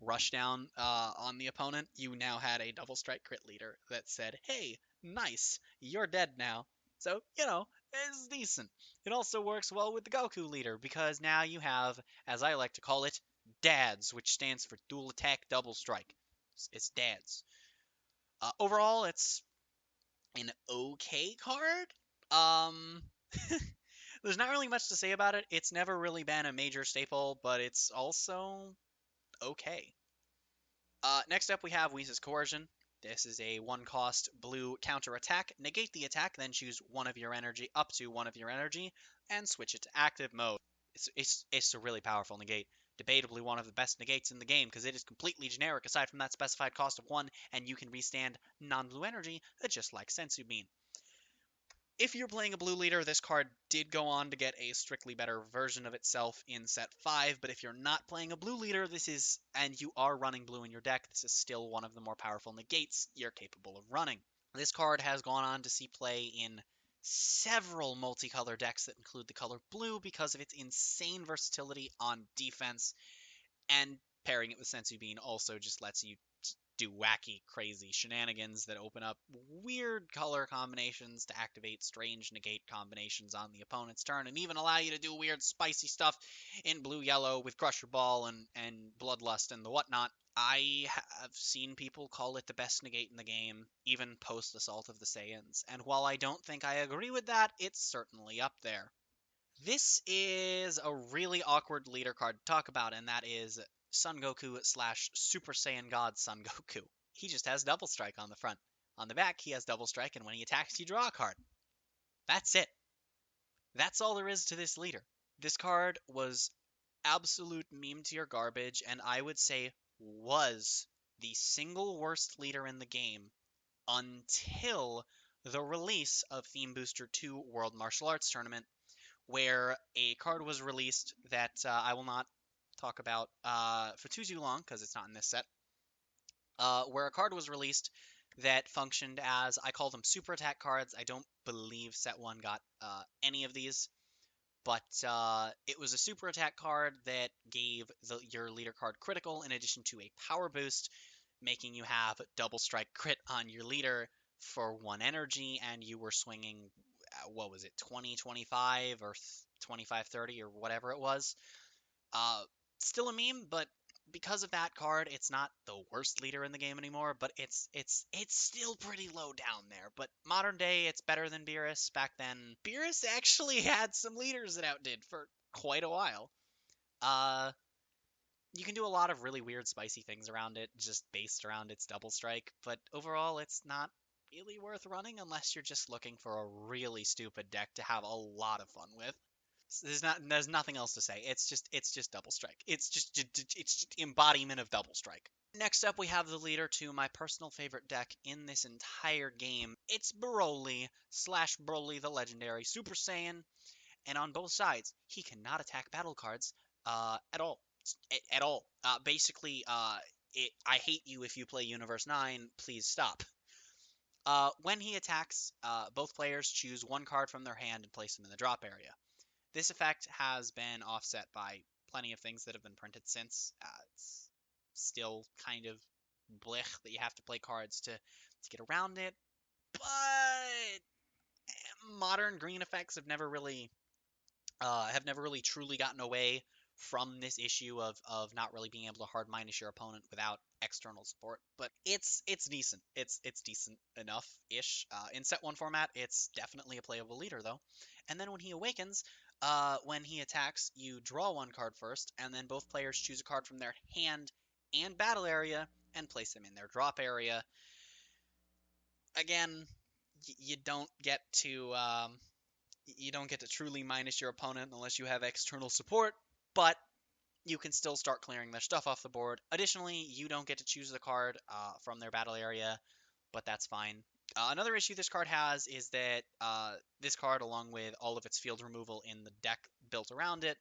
rush down on the opponent. You now had a double strike crit leader that said, hey, nice, you're dead now. So, it's decent. It also works well with the Goku leader because now you have, as I like to call it, DADS, which stands for Dual Attack Double Strike. It's DADS. Overall, it's an okay card. Um, there's not really much to say about it. It's never really been a major staple, but it's also okay. Next up, we have Whis' Coercion. This is a 1-cost blue counter attack. Negate the attack, then choose up to one of your energy, and switch it to active mode. It's a really powerful negate. Debatably one of the best negates in the game because it is completely generic aside from that specified cost of 1, and you can restand non-blue energy just like Sensu Bean. If you're playing a blue leader, this card did go on to get a strictly better version of itself in set 5, but if you're not playing a blue leader, and you are running blue in your deck, this is still one of the more powerful negates you're capable of running. This card has gone on to see play in several multicolor decks that include the color blue because of its insane versatility on defense, and pairing it with Sensu Bean also just lets you do wacky, crazy shenanigans that open up weird color combinations to activate strange negate combinations on the opponent's turn, and even allow you to do weird, spicy stuff in blue-yellow with Crusher Ball and Bloodlust and the whatnot. I have seen people call it the best negate in the game, even post Assault of the Saiyans, and while I don't think I agree with that, it's certainly up there. This is a really awkward leader card to talk about, and that is Son Goku slash Super Saiyan God Son Goku. He just has double strike on the front. On the back, he has double strike, and when he attacks, you draw a card. That's it. That's all there is to this leader. This card was absolute meme tier garbage, and I would say was the single worst leader in the game until the release of Theme Booster 2 World Martial Arts Tournament, where a card was released that I will not talk about for too long because it's not in this set. Where a card was released that functioned as, I call them super attack cards. I don't believe set 1 got any of these, but it was a super attack card that gave your leader card critical in addition to a power boost, making you have double strike crit on your leader for 1 energy, and you were swinging, what was it, 20-25 or 25-30 or whatever it was. Still a meme, but because of that card, it's not the worst leader in the game anymore, but it's still pretty low down there. But modern day, it's better than Beerus. Back then, Beerus actually had some leaders that outdid for quite a while. Uh, you can do a lot of really weird, spicy things around it, just based around its double strike. But overall, it's not really worth running unless you're just looking for a really stupid deck to have a lot of fun with. There's nothing else to say. It's just double strike. It's just embodiment of double strike. Next up, we have the leader to my personal favorite deck in this entire game. It's Broly the Legendary Super Saiyan, and on both sides, he cannot attack battle cards at all. At all. Basically, I hate you if you play Universe 9. Please stop. When he attacks, both players choose one card from their hand and place them in the drop area. This effect has been offset by plenty of things that have been printed since. It's still kind of blech that you have to play cards to get around it, but modern green effects have never really truly gotten away from this issue of not really being able to hard minus your opponent without external support. But it's decent. It's decent enough ish. In set one format, it's definitely a playable leader though. And then when he awakens, when he attacks, you draw one card first, and then both players choose a card from their hand and battle area and place them in their drop area. Again, you don't get to truly minus your opponent unless you have external support, but you can still start clearing their stuff off the board. Additionally, you don't get to choose the card from their battle area, but that's fine. Another issue this card has is that this card, along with all of its field removal in the deck built around it,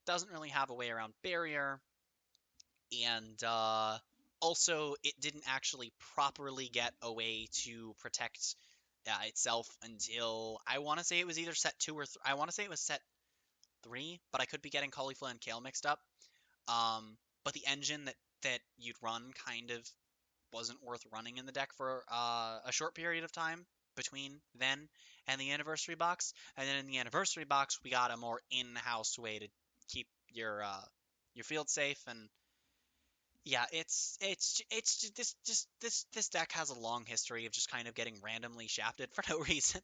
doesn't really have a way around barrier, and also it didn't actually properly get a way to protect itself until I want to say it was either set 2 or I want to say it was set 3, but I could be getting cauliflower and kale mixed up. But the engine that you'd run kind of wasn't worth running in the deck for a short period of time between then and the anniversary box. And then in the anniversary box, we got a more in-house way to keep your field safe. And yeah, this deck has a long history of just kind of getting randomly shafted for no reason,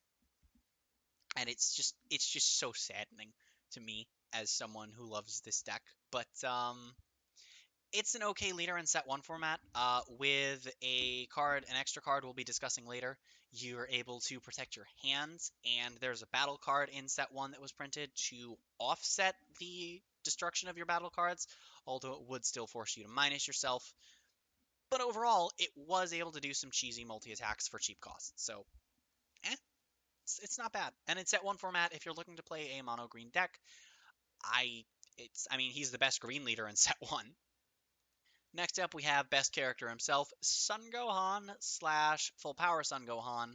and it's just so saddening to me as someone who loves this deck. But it's an okay leader in set one format. With an extra card we'll be discussing later, you're able to protect your hands, and there's a battle card in set one that was printed to offset the destruction of your battle cards, although it would still force you to minus yourself. But overall, it was able to do some cheesy multi-attacks for cheap costs, so it's not bad. And in set one format, if you're looking to play a mono green deck, he's the best green leader in set one. Next up, we have best character himself, Sun Gohan slash Full Power Sun Gohan.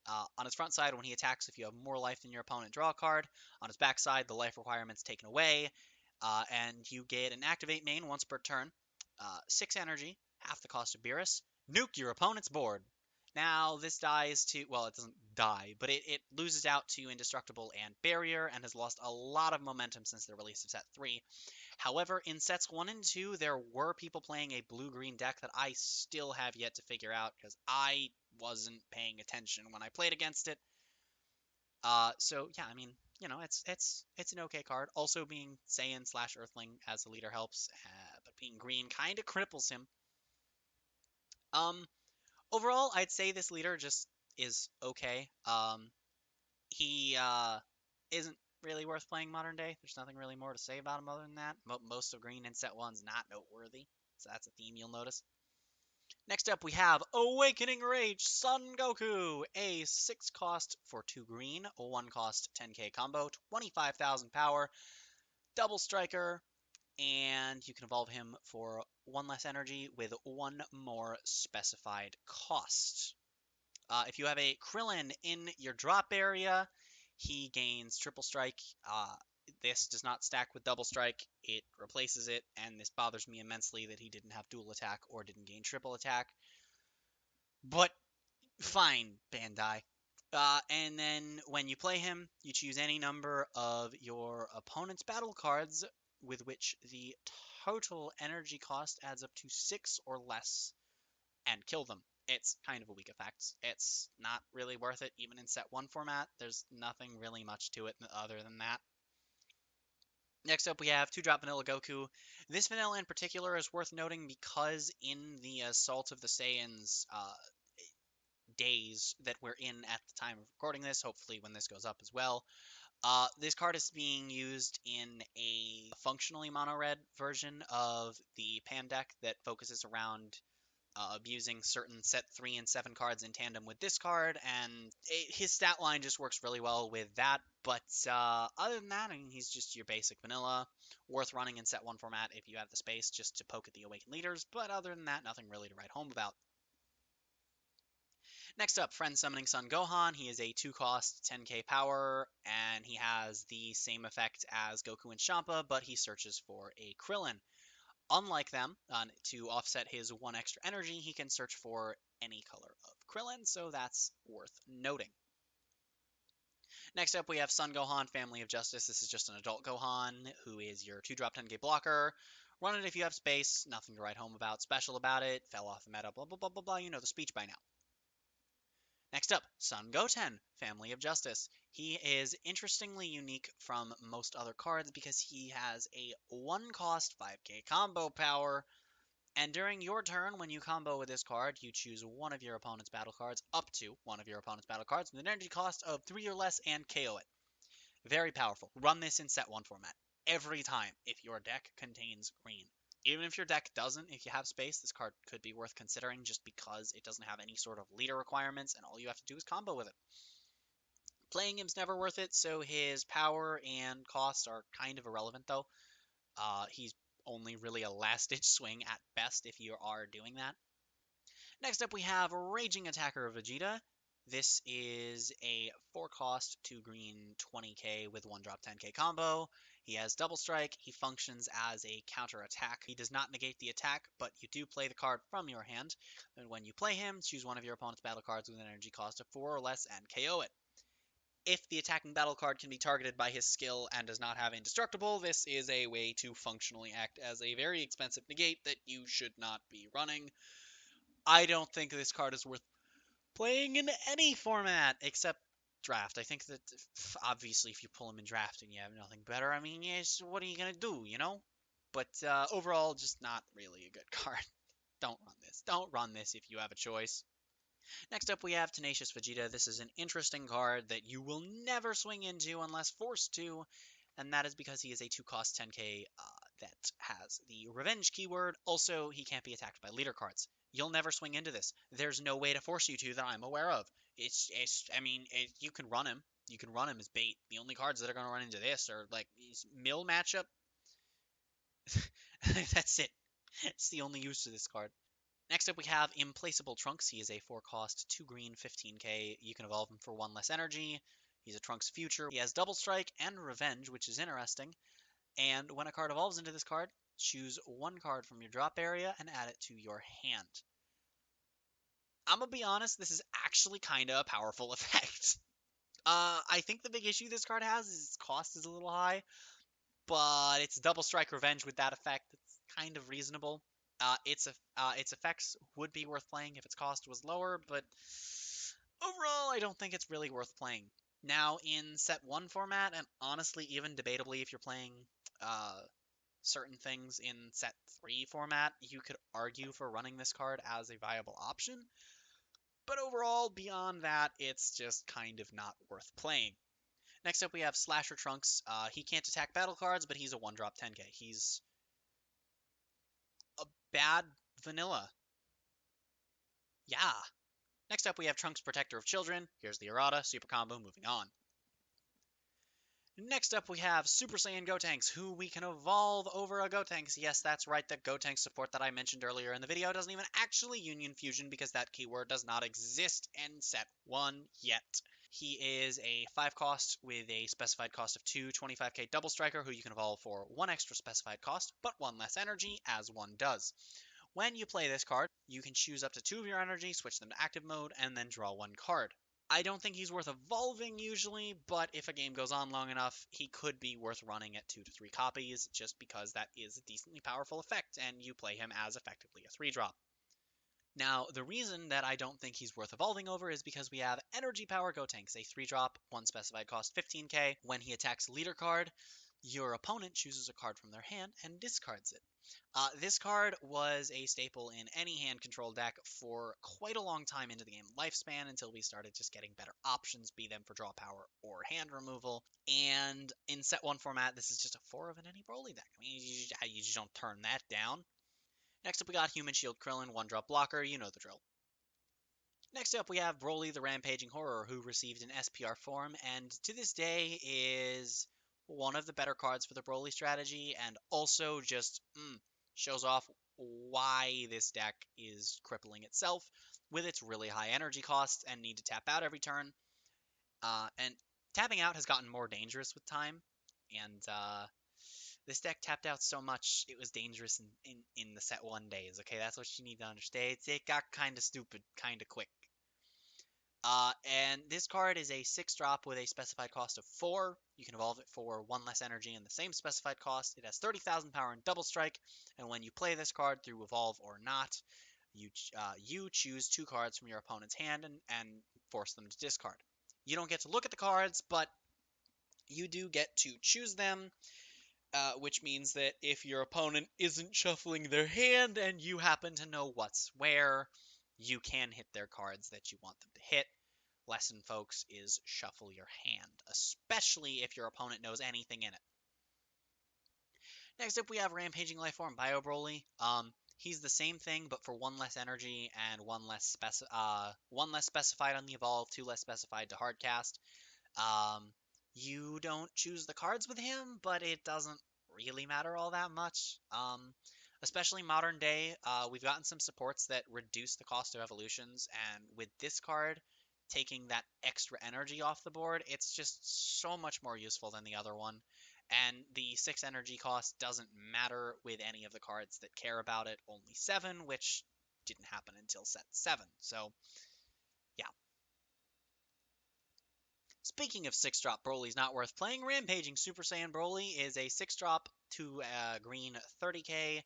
On his front side, when he attacks, if you have more life than your opponent, draw a card. On his back side, the life requirement's taken away, and you get an activate main once per turn. 6 energy, half the cost of Beerus. Nuke your opponent's board. Now, this dies to, well, it doesn't die, but it loses out to Indestructible and Barrier, and has lost a lot of momentum since the release of set 3. However, in sets 1 and 2, there were people playing a blue-green deck that I still have yet to figure out, because I wasn't paying attention when I played against it. So yeah, it's an okay card. Also, being Saiyan slash Earthling as the leader helps, but being green kind of cripples him. Um, Overall, I'd say this leader just is okay. He isn't really worth playing modern day. There's nothing really more to say about him other than that. Most of green in set one's not noteworthy, so that's a theme you'll notice. Next up, we have Awakening Rage Son Goku, a 6 cost for 2 green, a 1 cost 10k combo, 25,000 power, double striker, and you can evolve him for 1 less energy with 1 more specified cost. If you have a Krillin in your drop area, he gains triple strike. This does not stack with double strike. It replaces it, and this bothers me immensely that he didn't have dual attack or didn't gain triple attack. But fine, Bandai. And then when you play him, you choose any number of your opponent's battle cards with which the total energy cost adds up to 6 or less, and kill them. It's kind of a weak effect. It's not really worth it, even in set 1 format. There's nothing really much to it other than that. Next up, we have 2-drop Vanilla Goku. This vanilla in particular is worth noting because in the Assault of the Saiyans days that we're in at the time of recording this, hopefully when this goes up as well, this card is being used in a functionally mono-red version of the Pan deck that focuses around abusing certain set 3 and 7 cards in tandem with this card, and his stat line just works really well with that. But other than that, I mean, he's just your basic vanilla, worth running in set 1 format if you have the space just to poke at the Awakened Leaders, but other than that, nothing really to write home about. Next up, Friend Summoning Son Gohan. He is a 2-cost 10k power, and he has the same effect as Goku and Champa, but he searches for a Krillin. Unlike them, to offset his 1 extra energy, he can search for any color of Krillin, so that's worth noting. Next up, we have Son Gohan, Family of Justice. This is just an adult Gohan, who is your 2-drop 10k blocker. Run it if you have space, nothing to write home about, special about it, fell off the meta, blah blah blah blah blah, you know the speech by now. Next up, Son Goten, Family of Justice. He is interestingly unique from most other cards because he has a 1-cost 5k combo power, and during your turn, when you combo with this card, you choose one of your opponent's battle cards, up to one of your opponent's battle cards, with an energy cost of 3 or less, and KO it. Very powerful. Run this in set 1 format every time if your deck contains green. Even if your deck doesn't, if you have space, this card could be worth considering just because it doesn't have any sort of leader requirements, and all you have to do is combo with it. Playing him's never worth it, so his power and costs are kind of irrelevant, though. He's only really a last-ditch swing at best if you are doing that. Next up, we have Raging Attacker Vegeta. This is a 4-cost 2-green 20k with 1-drop 10k combo. He has Double Strike. He functions as a counter attack. He does not negate the attack, but you do play the card from your hand. And when you play him, choose one of your opponent's battle cards with an energy cost of 4 or less and KO it. If the attacking battle card can be targeted by his skill and does not have Indestructible, this is a way to functionally act as a very expensive negate that you should not be running. I don't think this card is worth playing in any format except draft. I think that obviously if you pull him in draft and you have nothing better, I mean, yes, what are you gonna do, you know? But overall, just not really a good card. Don't run this. Don't run this if you have a choice. Next up, we have Tenacious Vegeta. This is an interesting card that you will never swing into unless forced to, and that is because he is a 2-cost 10k that has the Revenge keyword. Also, he can't be attacked by leader cards. You'll never swing into this. There's no way to force you to that I'm aware of. You can run him. You can run him as bait. The only cards that are going to run into this are like mill matchup. That's it. It's the only use to this card. Next up, we have Implaceable Trunks. He is a 4-cost 2-green 15k. You can evolve him for 1 less energy. He's a Trunks future. He has Double Strike and Revenge, which is interesting. And when a card evolves into this card, choose 1 card from your drop area and add it to your hand. I'm gonna be honest, this is actually kind of a powerful effect. I think the big issue this card has is its cost is a little high, but it's Double Strike Revenge with that effect. It's kind of reasonable. Its effects would be worth playing if its cost was lower, but overall, I don't think it's really worth playing. Now, in set 1 format, and honestly, even debatably, if you're playing certain things in set 3 format, you could argue for running this card as a viable option. But overall, beyond that, it's just kind of not worth playing. Next up, we have Slasher Trunks. He can't attack battle cards, but he's a 1-drop 10k. He's a bad vanilla. Yeah. Next up, we have Trunks Protector of Children. Here's the errata, super combo, moving on. Next up, we have Super Saiyan Gotenks, who we can evolve over a Gotenks. Yes, that's right, the Gotenks support that I mentioned earlier in the video doesn't even actually Union Fusion because that keyword does not exist in set 1 yet. He is a 5-cost with a specified cost of 2, 25k Double Striker, who you can evolve for 1 extra specified cost, but 1 less energy, as 1 does. When you play this card, you can choose up to 2 of your energy, switch them to active mode, and then draw 1 card. I don't think he's worth evolving usually, but if a game goes on long enough, he could be worth running at 2 to 3 copies, just because that is a decently powerful effect, and you play him as effectively a 3-drop. Now, the reason that I don't think he's worth evolving over is because we have Energy Power Gotenks, a 3-drop, 1 specified cost 15k. When he attacks leader card, Your opponent chooses a card from their hand and discards it. This card was a staple in any hand control deck for quite a long time into the game lifespan until we started just getting better options, be them for draw power or hand removal. And in set 1 format, this is just a 4 of an any Broly deck. I mean, you just don't turn that down. Next up, we got Human Shield Krillin, 1-drop blocker, you know the drill. Next up, we have Broly the Rampaging Horror, who received an SPR form, and to this day is one of the better cards for the Broly strategy, and also just shows off why this deck is crippling itself with its really high energy costs and need to tap out every turn. And tapping out has gotten more dangerous with time, and this deck tapped out so much it was dangerous in the set 1 days. Okay, that's what you need to understand. It got kind of stupid, kind of quick. And this card is a 6-drop with a specified cost of 4. You can evolve it for 1 less energy and the same specified cost. It has 30,000 power and double strike, and when you play this card through evolve or not, you choose 2 cards from your opponent's hand and force them to discard. You don't get to look at the cards, but you do get to choose them, which means that if your opponent isn't shuffling their hand and you happen to know what's where, you can hit their cards that you want them to hit. Lesson, folks, is shuffle your hand, especially if your opponent knows anything in it. Next up, we have Rampaging Lifeform Bio Broly. He's the same thing, but for 1 less energy and 1 less specified on the evolve, 2 less specified to hardcast. You don't choose the cards with him, but it doesn't really matter all that much. Especially modern day, we've gotten some supports that reduce the cost of evolutions, and with this card taking that extra energy off the board, it's just so much more useful than the other one. And the 6 energy cost doesn't matter with any of the cards that care about it, only 7, which didn't happen until set 7. So, yeah. Speaking of 6-drop Broly's not worth playing, Rampaging Super Saiyan Broly is a 6-drop to green 30k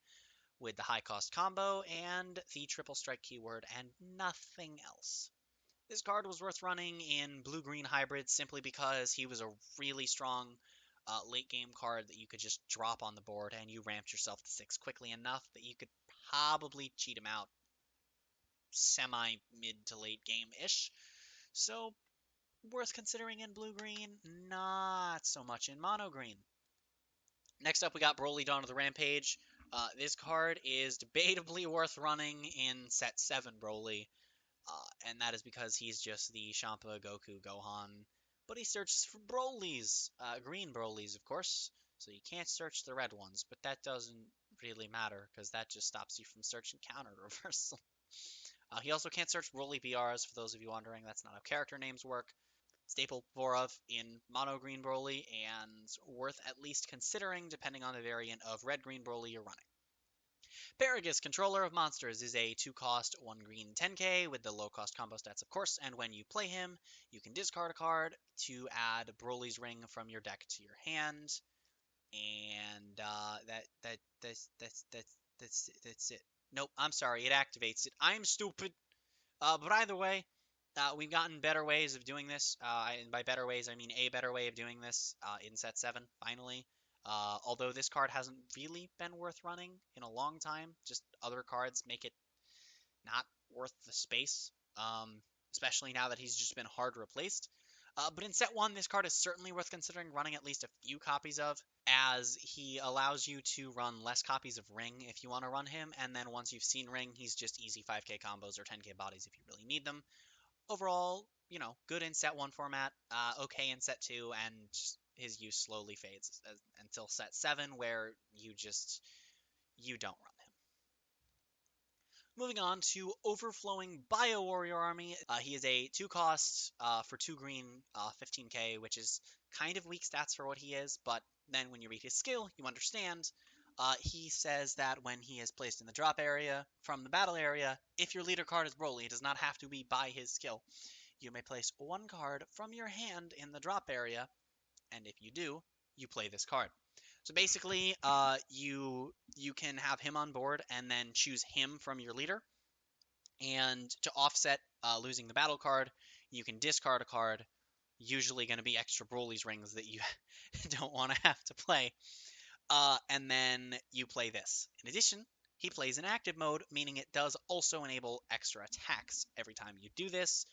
with the high cost combo and the triple strike keyword and nothing else. This card was worth running in blue-green hybrids simply because he was a really strong late game card that you could just drop on the board and you ramped yourself to 6 quickly enough that you could probably cheat him out semi mid to late game-ish. So worth considering in blue-green, not so much in mono-green. Next up, we got Broly Dawn of the Rampage. This card is debatably worth running in set 7 Broly, and that is because he's just the Champa, Goku, Gohan, but he searches for Brolys, green Brolys, of course, so you can't search the red ones, but that doesn't really matter, because that just stops you from searching counter reversal. He also can't search Broly BRs, for those of you wondering, that's not how character names work. Staple Vorov in mono green Broly, and worth at least considering depending on the variant of red green Broly you're running. Paragus, Controller of Monsters, is a 2-cost, 1 green 10k with the low cost combo stats, of course, and when you play him, you can discard a card to add Broly's Ring from your deck to your hand, and that's it. Nope, I'm sorry, it activates it. I'm stupid. But either way, we've gotten better ways of doing this, and by better ways, I mean a better way of doing this in set 7, finally. Although this card hasn't really been worth running in a long time, just other cards make it not worth the space, especially now that he's just been hard replaced. But in set 1, this card is certainly worth considering running at least a few copies of, as he allows you to run less copies of Ring if you want to run him, and then once you've seen Ring, he's just easy 5k combos or 10k bodies if you really need them. Overall, good in set 1 format, okay in set 2, and his use slowly fades until set 7, where you don't run him. Moving on to Overflowing Bio Warrior Army. He is a 2-cost for 2 green 15k, which is kind of weak stats for what he is, but then when you read his skill, you understand. He says that when he is placed in the drop area from the battle area, if your leader card is Broly, it does not have to be by his skill. You may place 1 card from your hand in the drop area, and if you do, you play this card. So basically, you can have him on board and then choose him from your leader. And to offset losing the battle card, you can discard a card, usually going to be extra Broly's rings that you don't want to have to play. And then you play this. In addition, he plays in active mode, meaning it does also enable extra attacks every time you do this.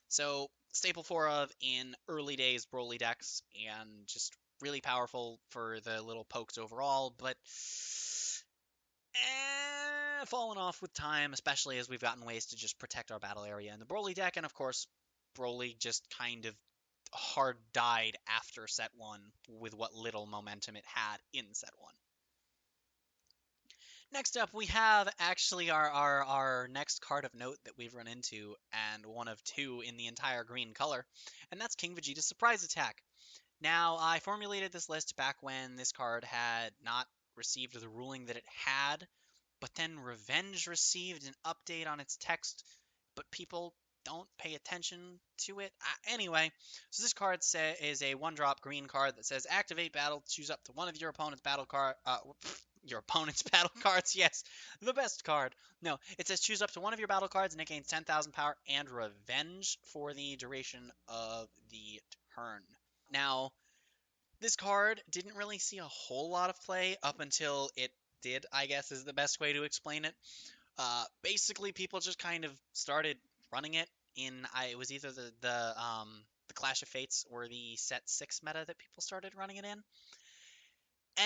So, staple 4 of in early days Broly decks, and just really powerful for the little pokes overall, but fallen off with time, especially as we've gotten ways to just protect our battle area in the Broly deck, and of course, Broly just kind of hard died after set 1 with what little momentum it had in set 1. Next up, we have actually our next card of note that we've run into, and one of two in the entire green color, and that's King Vegeta's Surprise Attack. Now, I formulated this list back when this card had not received the ruling that it had, but then Revenge received an update on its text, but people don't pay attention to it. Anyway, so this card is a 1-drop green card that says activate battle, choose up to one of your opponent's battle card. Your opponent's battle cards, yes, the best card. No, it says choose up to one of your battle cards and it gains 10,000 power and Revenge for the duration of the turn. Now, this card didn't really see a whole lot of play up until it did, I guess is the best way to explain it. Basically, people just kind of started running it in. It was either the Clash of Fates or the Set 6 meta that people started running it in.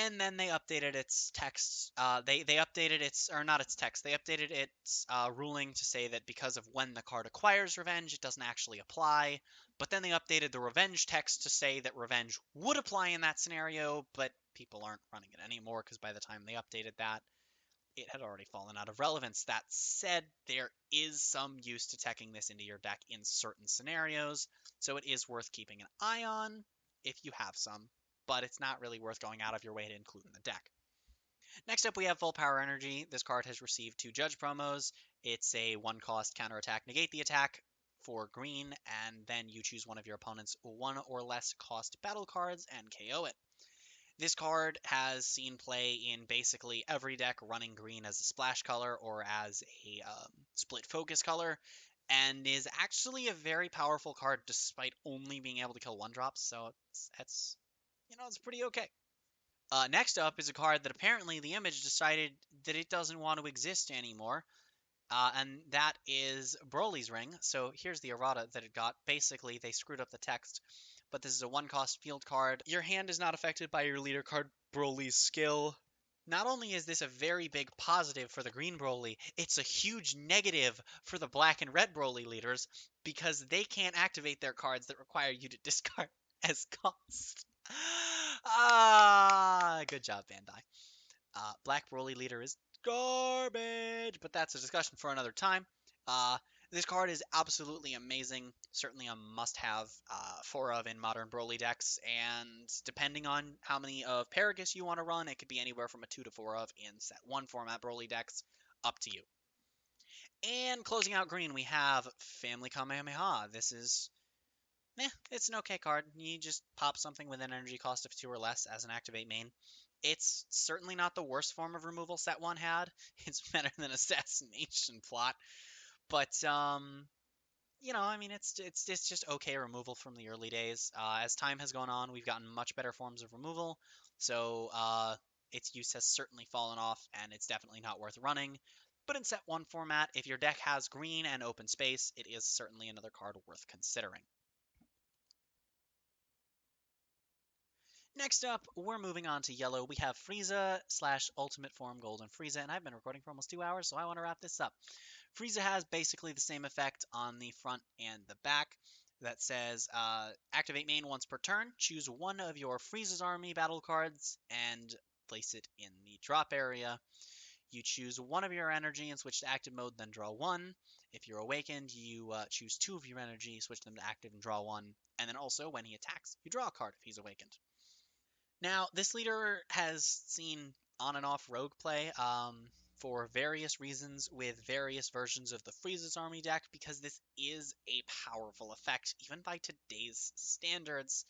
And then they updated its text. They updated its, or not its text. They updated its ruling to say that because of when the card acquires Revenge, it doesn't actually apply. But then they updated the Revenge text to say that Revenge would apply in that scenario, but people aren't running it anymore because by the time they updated that, it had already fallen out of relevance. That said, there is some use to teching this into your deck in certain scenarios, so it is worth keeping an eye on if you have some, but it's not really worth going out of your way to include in the deck. Next up, we have Full Power Energy. This card has received 2 Judge promos. It's a 1-cost counterattack, negate the attack for green, and then you choose one of your opponent's 1 or less cost battle cards and KO it. This card has seen play in basically every deck running green as a splash color or as a split focus color, and is actually a very powerful card despite only being able to kill 1-drops, so it's pretty okay. Next up is a card that apparently the Image decided that it doesn't want to exist anymore, and that is Broly's Ring. So here's the errata that it got. Basically, they screwed up the text, but this is a 1-cost field card. Your hand is not affected by your leader card Broly's skill. Not only is this a very big positive for the green Broly, it's a huge negative for the black and red Broly leaders because they can't activate their cards that require you to discard as cost. Good job, Bandai. Black Broly leader is garbage, but that's a discussion for another time. Uh, this card is absolutely amazing, certainly a must-have 4 of in modern Broly decks, and depending on how many of Paragus you want to run, it could be anywhere from a 2 to 4 of in set 1 format Broly decks, up to you. And closing out green, we have Family Kamehameha. This is it's an okay card. You just pop something with an energy cost of 2 or less as an activate main. It's certainly not the worst form of removal set 1 had. It's better than Assassination Plot. But, it's just okay removal from the early days. As time has gone on, we've gotten much better forms of removal. So, its use has certainly fallen off, and it's definitely not worth running. But in set 1 format, if your deck has green and open space, it is certainly another card worth considering. Next up, we're moving on to yellow. We have Frieza / Ultimate Form Golden Frieza, and I've been recording for almost 2 hours, so I want to wrap this up. Frieza has basically the same effect on the front and the back that says activate main once per turn, choose one of your Frieza's Army battle cards, and place it in the drop area. You choose one of your energy and switch to active mode, then draw 1. If you're awakened, you choose 2 of your energy, switch them to active and draw 1. And then also, when he attacks, you draw a card if he's awakened. Now, this leader has seen on and off rogue play for various reasons with various versions of the Frieza's Army deck because this is a powerful effect, even by today's standards.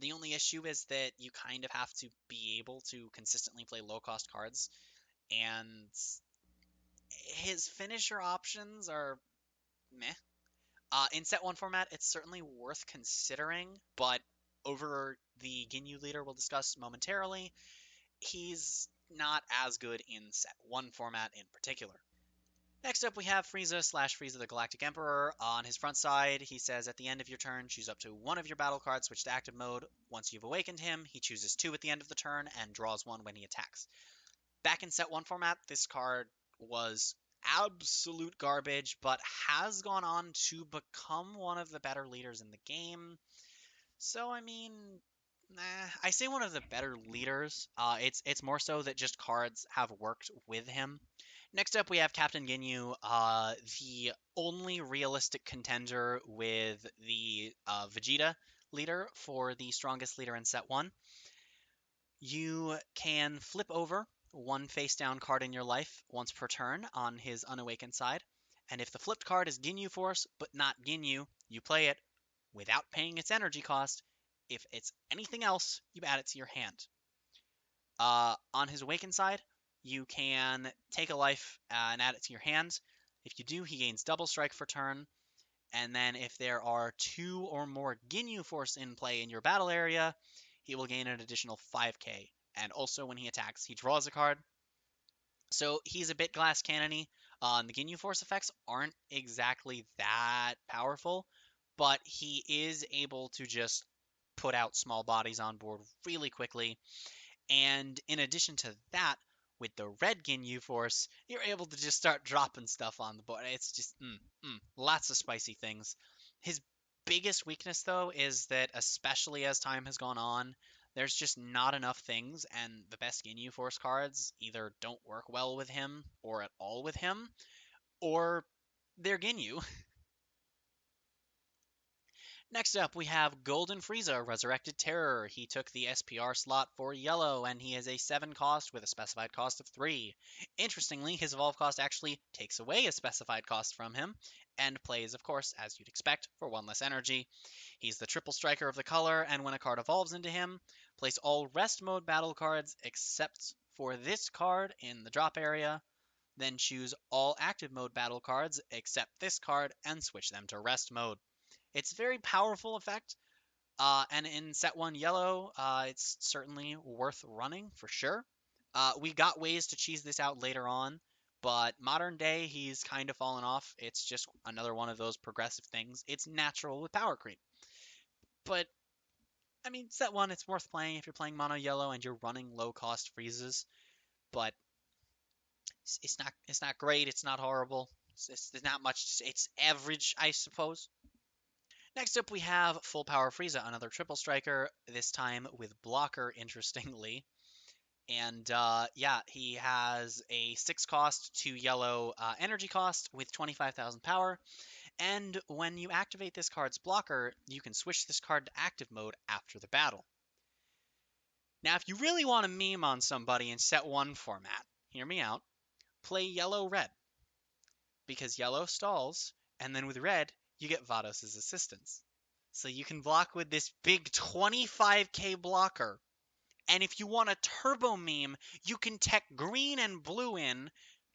The only issue is that you kind of have to be able to consistently play low-cost cards, and his finisher options are meh. In set 1 format, it's certainly worth considering, but over the Ginyu leader we'll discuss momentarily, he's not as good in set 1 format in particular. Next up, we have Frieza the Galactic Emperor. On his front side, he says at the end of your turn, choose up to one of your battle cards, switch to active mode. Once you've awakened him, he chooses two at the end of the turn and draws one when he attacks. Back in set 1 format, this card was absolute garbage, but has gone on to become one of the better leaders in the game. So, I mean, I say one of the better leaders. It's more so that just cards have worked with him. Next up, we have Captain Ginyu, the only realistic contender with the Vegeta leader for the strongest leader in set 1. You can flip over one face down card in your life once per turn on his unawakened side, and if the flipped card is Ginyu Force but not Ginyu, you play it without paying its energy cost. If it's anything else, you add it to your hand. On his awakened side, you can take a life and add it to your hand. If you do, he gains double strike for turn. And then if there are two or more Ginyu Force in play in your battle area, he will gain an additional 5k. And also when he attacks, he draws a card. So he's a bit glass cannony. The Ginyu Force effects aren't exactly that powerful, but he is able to just put out small bodies on board really quickly. And in addition to that, with the red Ginyu Force, you're able to just start dropping stuff on the board. It's just lots of spicy things. His biggest weakness, though, is that especially as time has gone on, there's just not enough things, and the best Ginyu Force cards either don't work well with him or at all with him, or they're Ginyu. Next up, we have Golden Frieza, Resurrected Terror. He took the SPR slot for yellow, and he is a 7 cost with a specified cost of 3. Interestingly, his evolve cost actually takes away a specified cost from him, and plays, of course, as you'd expect, for 1 less energy. He's the triple striker of the color, and when a card evolves into him, place all rest mode battle cards except for this card in the drop area, then choose all active mode battle cards except this card and switch them to rest mode. It's a very powerful effect, and in set 1 yellow, it's certainly worth running for sure. We got ways to cheese this out later on, but modern day, he's kind of fallen off. It's just another one of those progressive things. It's natural with power creep. But, I mean, set 1, it's worth playing if you're playing mono yellow and you're running low cost freezes, but it's not great, it's not horrible. There's not much, it's average, I suppose. Next up, we have Full Power Frieza, another triple striker, this time with blocker, interestingly. And yeah, he has a 6 cost, 2 yellow energy cost with 25,000 power. And when you activate this card's blocker, you can switch this card to active mode after the battle. Now, if you really want to meme on somebody in set 1 format, hear me out, play yellow-red. Because yellow stalls, and then with red, you get Vados' assistance. So you can block with this big 25k blocker. And if you want a turbo meme, you can tech green and blue in.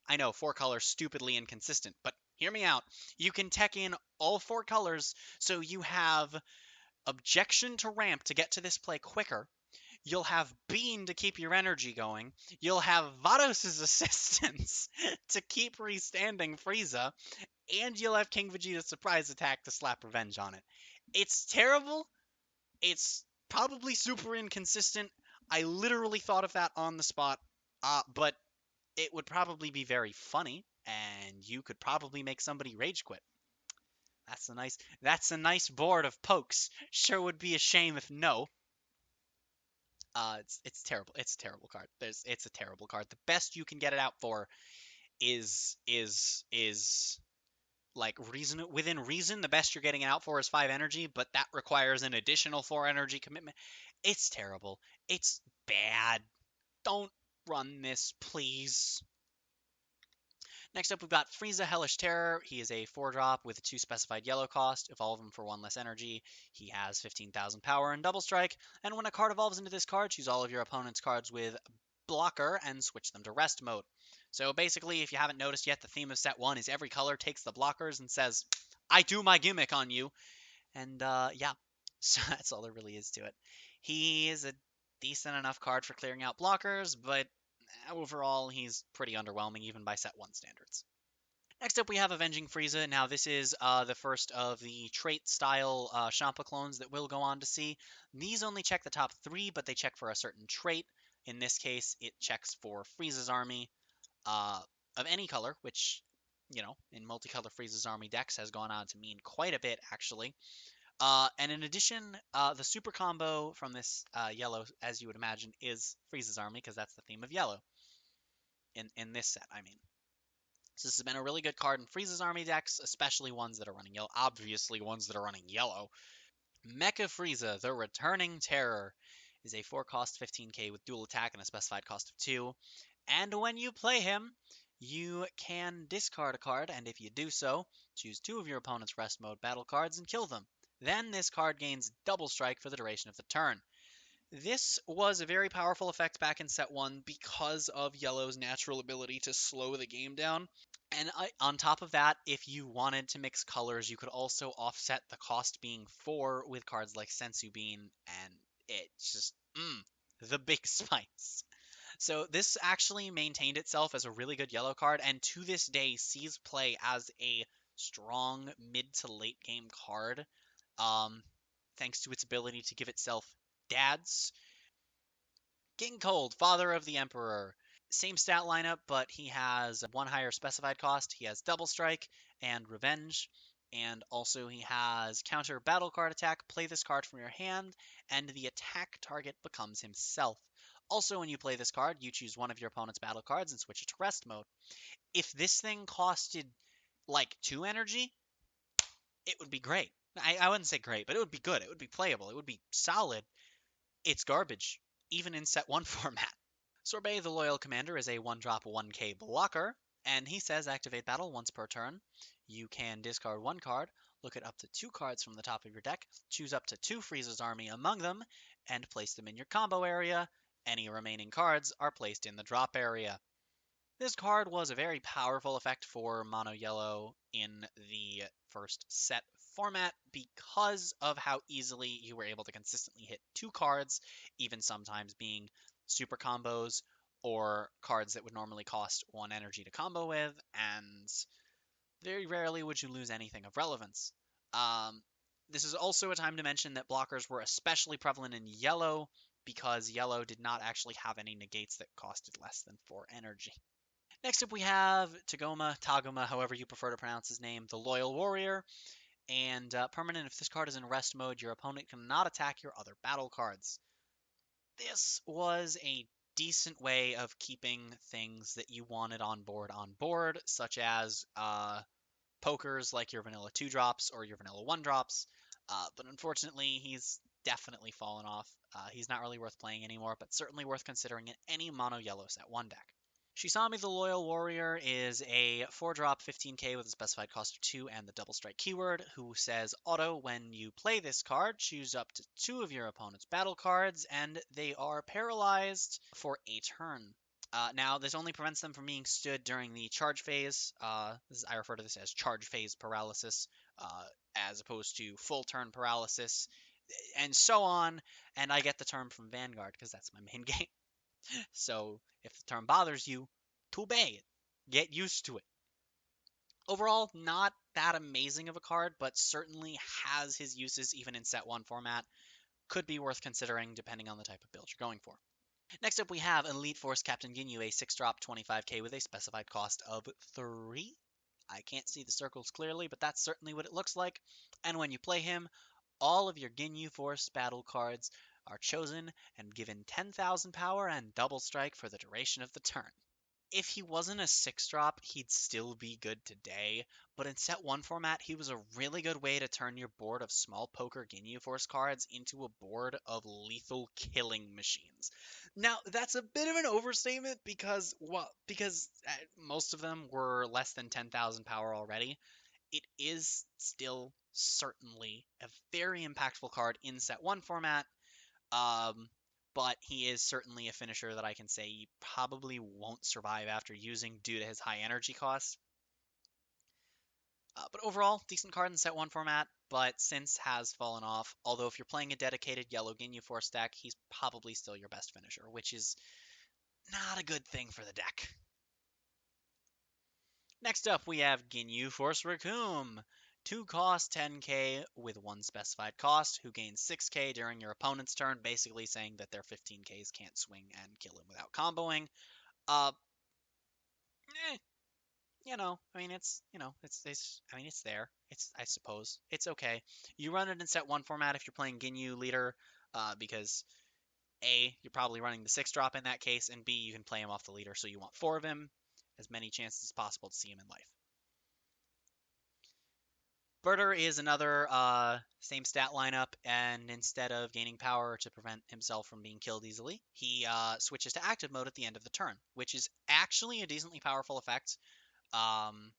I know, 4 colors stupidly inconsistent, but hear me out. You can tech in all 4 colors, so you have objection to ramp to get to this play quicker. You'll have Bean to keep your energy going. You'll have Vados' assistance to keep restanding Frieza. And you'll have King Vegeta's surprise attack to slap revenge on it. It's terrible. It's probably super inconsistent. I literally thought of that on the spot, but it would probably be very funny, and you could probably make somebody rage quit. That's a nice board of pokes. Sure would be a shame if no. It's terrible. It's a terrible card. It's a terrible card. The best you can get it out for is like within reason. The best you're getting it out for is 5 energy, but that requires an additional 4 energy commitment. It's terrible. It's bad. Don't run this, please. Next up, we've got Frieza Hellish Terror. He is a 4-drop with a 2 specified yellow cost. Evolve him for 1 less energy. He has 15,000 power and double strike. And when a card evolves into this card, choose all of your opponent's cards with blocker and switch them to rest mode. So basically, if you haven't noticed yet, the theme of set 1 is every color takes the blockers and says, I do my gimmick on you. And yeah, so that's all there really is to it. He is a decent enough card for clearing out blockers, but overall he's pretty underwhelming even by set 1 standards. Next up, we have Avenging Frieza. Now, this is the first of the trait-style Champa clones that we'll go on to see. These only check the top 3, but they check for a certain trait. In this case, it checks for Frieza's army uh, of any color, which, in multicolor Frieza's army decks has gone on to mean quite a bit, actually. And in addition, the super combo from this yellow, as you would imagine, is Frieza's army, because that's the theme of yellow. In this set, I mean. So this has been a really good card in Frieza's army decks, especially ones that are running yellow. Obviously, ones that are running yellow. Mecha Frieza, the Returning Terror, is a 4-cost 15k with dual attack and a specified cost of 2. And when you play him, you can discard a card, and if you do so, choose 2 of your opponent's rest mode battle cards and kill them. Then this card gains double strike for the duration of the turn. This was a very powerful effect back in set 1 because of Yellow's natural ability to slow the game down. And on top of that, if you wanted to mix colors, you could also offset the cost being 4 with cards like Sensu Bean, and it's just, the big spice. So this actually maintained itself as a really good yellow card, and to this day sees play as a strong mid to late game card, um, thanks to its ability to give itself dads. King Cold, Father of the Emperor. Same stat lineup, but he has 1 higher specified cost. He has Double Strike and Revenge. And also he has counter battle card attack. Play this card from your hand, and the attack target becomes himself. Also, when you play this card, you choose 1 of your opponent's battle cards and switch it to rest mode. If this thing costed like 2 energy, it would be great. I wouldn't say great, but it would be good. It would be playable. It would be solid. It's garbage, even in set 1 format. Sorbet the Loyal Commander is a 1-drop 1k blocker, and he says activate battle once per turn. You can discard 1 card, look at up to 2 cards from the top of your deck, choose up to 2 Frieza's army among them, and place them in your combo area. Any remaining cards are placed in the drop area. This card was a very powerful effect for Mono Yellow in the first set format because of how easily you were able to consistently hit 2 cards, even sometimes being super combos or cards that would normally cost 1 energy to combo with, and very rarely would you lose anything of relevance. Um, this is also a time to mention that blockers were especially prevalent in Yellow because Yellow did not actually have any negates that costed less than 4 energy. Next up, we have Tagoma, however you prefer to pronounce his name, the Loyal Warrior. And permanent, if this card is in rest mode, your opponent cannot attack your other battle cards. This was a decent way of keeping things that you wanted on board, such as pokers like your vanilla 2 drops or your vanilla 1 drops. But unfortunately, he's definitely fallen off. He's not really worth playing anymore, but certainly worth considering in any mono yellow set 1 deck. Shisami the Loyal Warrior is a 4-drop 15k with a specified cost of 2 and the double strike keyword, who says auto when you play this card, choose up to 2 of your opponent's battle cards, and they are paralyzed for a turn. Now, this only prevents them from being stood during the charge phase. I refer to this as charge phase paralysis, as opposed to full turn paralysis, and so on. And I get the term from Vanguard because that's my main game. So if the term bothers you, too bad. Get used to it. Overall, not that amazing of a card, but certainly has his uses even in set 1 format. Could be worth considering depending on the type of build you're going for. Next up, we have Elite Force Captain Ginyu, a 6-drop 25k with a specified cost of 3. I can't see the circles clearly, but that's certainly what it looks like. And when you play him, all of your Ginyu Force battle cards are chosen and given 10,000 power and double strike for the duration of the turn. If he wasn't a 6-drop, he'd still be good today, but in set 1 format, he was a really good way to turn your board of small poker Ginyu Force cards into a board of lethal killing machines. Now, that's a bit of an overstatement because most of them were less than 10,000 power already. It is still certainly a very impactful card in set 1 format. But he is certainly a finisher that I can say you probably won't survive after using due to his high energy cost. But overall, decent card in set 1 format, but since has fallen off. Although if you're playing a dedicated yellow Ginyu Force deck, he's probably still your best finisher, which is not a good thing for the deck. Next up, we have Ginyu Force Raccoon. 2 cost, 10k with 1 specified cost, who gains 6k during your opponent's turn, basically saying that their 15ks can't swing and kill him without comboing. Uh, eh, I mean, I mean, it's there. I suppose, it's okay. You run it in set 1 format if you're playing Ginyu leader, because A, you're probably running the 6-drop in that case, and B, you can play him off the leader, so you want 4 of him, as many chances as possible to see him in life. Birder is another same stat lineup, and instead of gaining power to prevent himself from being killed easily, he switches to active mode at the end of the turn, which is actually a decently powerful effect. Um,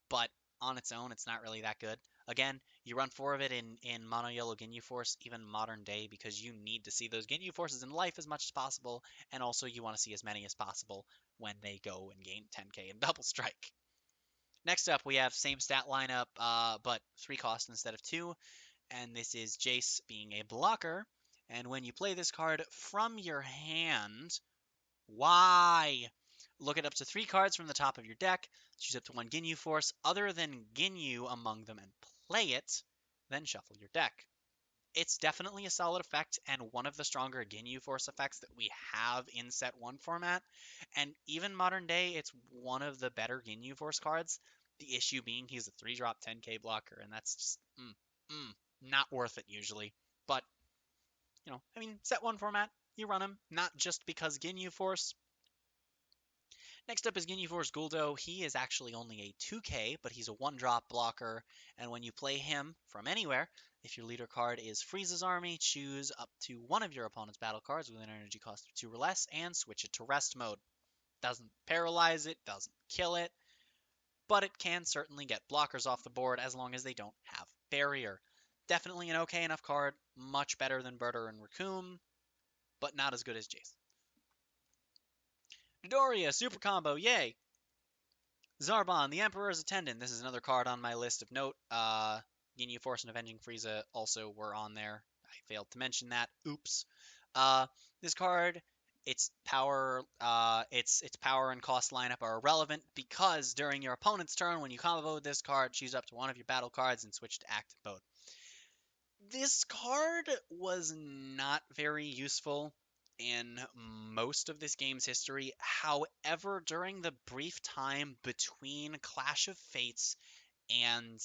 but on its own, it's not really that good. Again, you run 4 of it in Mono Yellow Ginyu Force, even modern day, because you need to see those Ginyu Forces in life as much as possible, and also you want to see as many as possible when they go and gain 10k in Double Strike. Next up, we have same stat lineup, but 3 cost instead of 2, and this is Jace being a blocker. And when you play this card from your hand, why? Look at up to 3 cards from the top of your deck, choose up to 1 Ginyu Force other than Ginyu among them and play it, then shuffle your deck. It's definitely a solid effect and one of the stronger Ginyu Force effects that we have in set 1 format, and even modern day, it's one of the better Ginyu Force cards. The issue being he's a 3-drop 10k blocker, and that's just not worth it usually. But, I mean, set 1 format, you run him, not just because Ginyu Force. Next up is Ginyu Force Guldo. He is actually only a 2k, but he's a 1-drop blocker, and when you play him from anywhere, if your leader card is Frieza's Army, choose up to one of your opponent's battle cards with an energy cost of 2 or less, and switch it to rest mode. Doesn't paralyze it, doesn't kill it, but it can certainly get blockers off the board as long as they don't have barrier. Definitely an okay enough card, much better than Birder and Raccoon, but not as good as Jace. Dodoria, super combo, yay! Zarbon, the Emperor's Attendant. This is another card on my list of note. Ginyu Force and Avenging Frieza also were on there. I failed to mention that. Oops. This card, its power, its power and cost lineup are irrelevant because during your opponent's turn, when you combo this card, choose up to one of your battle cards and switch to active mode. This card was not very useful in most of this game's history. However, during the brief time between Clash of Fates and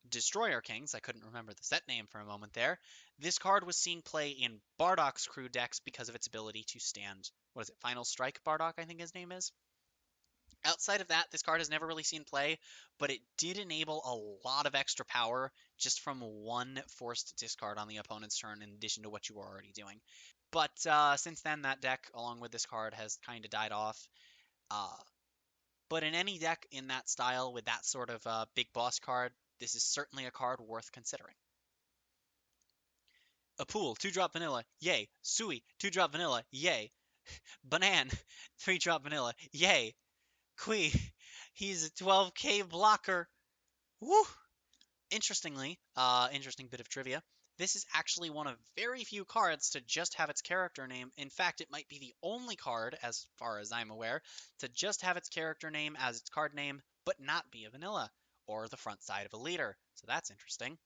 Destroyer Kings, I couldn't remember the set name for a moment there, this card was seeing play in Bardock's crew decks because of its ability to stand, what is it, Final Strike Bardock, I think his name is? Outside of that, this card has never really seen play, but it did enable a lot of extra power just from one forced discard on the opponent's turn in addition to what you were already doing. But since then, that deck, along with this card, has kind of died off. Uh, but in any deck in that style with that sort of big boss card, this is certainly a card worth considering. A pool, 2-drop vanilla, yay. Sui, 2-drop vanilla, yay. Banan, 3-drop vanilla, yay. Kui, he's a 12k blocker. Woo! Interestingly, interesting bit of trivia. This is actually one of very few cards to just have its character name. In fact, it might be the only card, as far as I'm aware, to just have its character name as its card name, but not be a vanilla, or the front side of a leader. So that's interesting.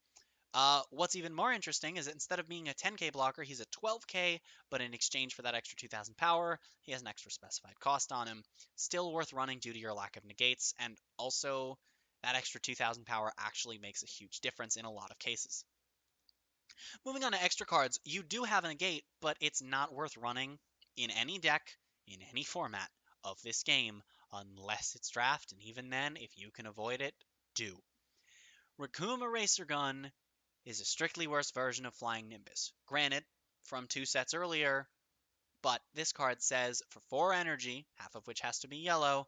What's even more interesting is that instead of being a 10k blocker, he's a 12k, but in exchange for that extra 2000 power, he has an extra specified cost on him. Still worth running due to your lack of negates, and also that extra 2000 power actually makes a huge difference in a lot of cases. Moving on to extra cards, you do have a negate, but it's not worth running in any deck, in any format of this game, unless it's draft, and even then, if you can avoid it, do. Raccoon Eraser Gun is a strictly worse version of Flying Nimbus. Granted, from 2 sets earlier, but this card says for 4 energy, half of which has to be yellow,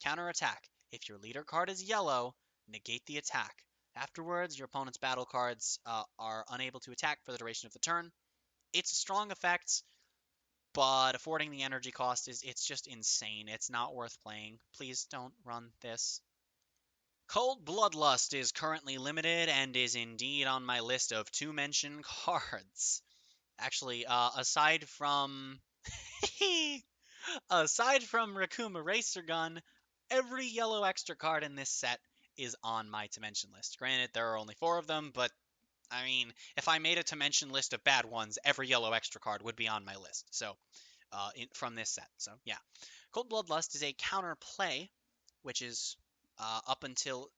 counterattack. If your leader card is yellow, negate the attack. Afterwards, your opponent's battle cards are unable to attack for the duration of the turn. It's a strong effect, but affording the energy cost it's just insane. It's not worth playing. Please don't run this. Cold Bloodlust is currently limited and is indeed on my list of to mention cards. Actually, aside from Rakuma Racer Gun, every yellow extra card in this set is on my to mention list. Granted, there are only 4 of them, but I mean, if I made a to mention list of bad ones, every yellow extra card would be on my list. So, from this set. So yeah, Cold Bloodlust is a counter play, which is up until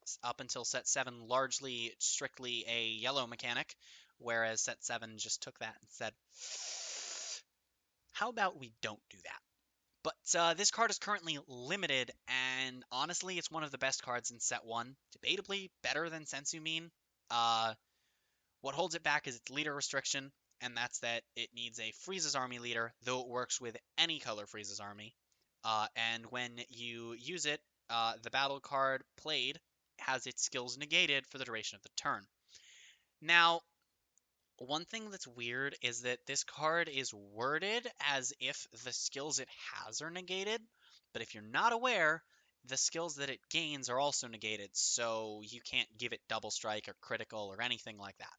set 7 largely strictly a yellow mechanic, whereas set 7 just took that and said, how about we don't do that? But this card is currently limited, and honestly, it's one of the best cards in set 1. Debatably better than Sensu Mean. Uh, what holds it back is its leader restriction, and that's that it needs a Freeze's Army leader, though it works with any color Freeze's Army. And when you use it, the battle card played has its skills negated for the duration of the turn. Now, one thing that's weird is that this card is worded as if the skills it has are negated, but if you're not aware, the skills that it gains are also negated, so you can't give it double strike or critical or anything like that.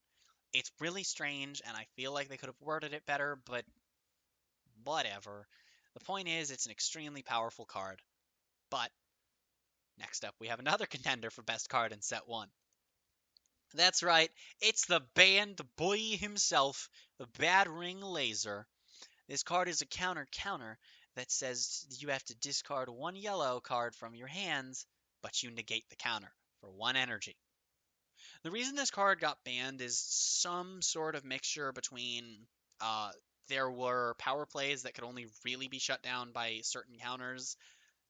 It's really strange, and I feel like they could have worded it better, but whatever. The point is, it's an extremely powerful card. But next up, we have another contender for best card in set 1. That's right, it's the banned boy himself, the Bad Ring Laser. This card is a counter that says you have to discard 1 yellow card from your hands, but you negate the counter for 1 energy. The reason this card got banned is some sort of mixture between uh, there were power plays that could only really be shut down by certain counters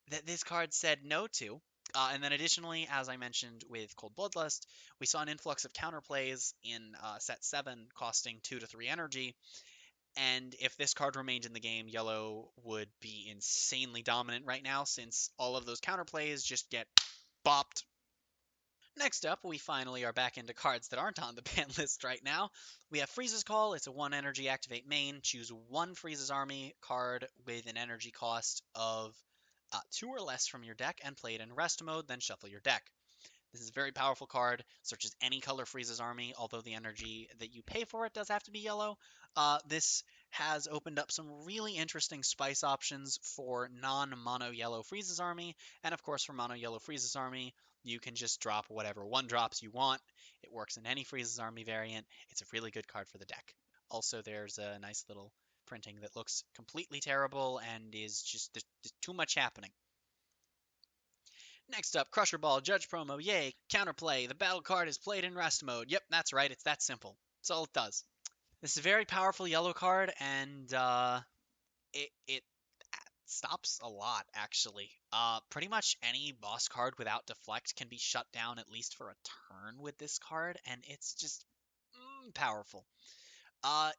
that this card said no to. And then additionally, as I mentioned with Cold Bloodlust, we saw an influx of counterplays in set 7 costing 2 to 3 energy. And if this card remained in the game, yellow would be insanely dominant right now since all of those counterplays just get bopped. Next up, we finally are back into cards that aren't on the ban list right now. We have Freeze's Call. It's a 1 energy activate main. Choose 1 Freeze's Army card with an energy cost of 2 or less from your deck and play it in rest mode, then shuffle your deck. This is a very powerful card, searches any color Freeze's Army, although the energy that you pay for it does have to be yellow. This has opened up some really interesting spice options for non-mono yellow Freeze's Army, and of course for mono yellow Freeze's Army, you can just drop whatever 1-drops you want. It works in any Freeze's Army variant. It's a really good card for the deck. Also, there's a nice little printing that looks completely terrible and is just there's too much happening. Next up, Crusher Ball, Judge Promo, yay, counterplay, the battle card is played in rest mode. Yep, that's right, it's that simple. That's all it does. This is a very powerful yellow card, and it stops a lot, actually. Pretty much any boss card without deflect can be shut down at least for a turn with this card, and it's just powerful.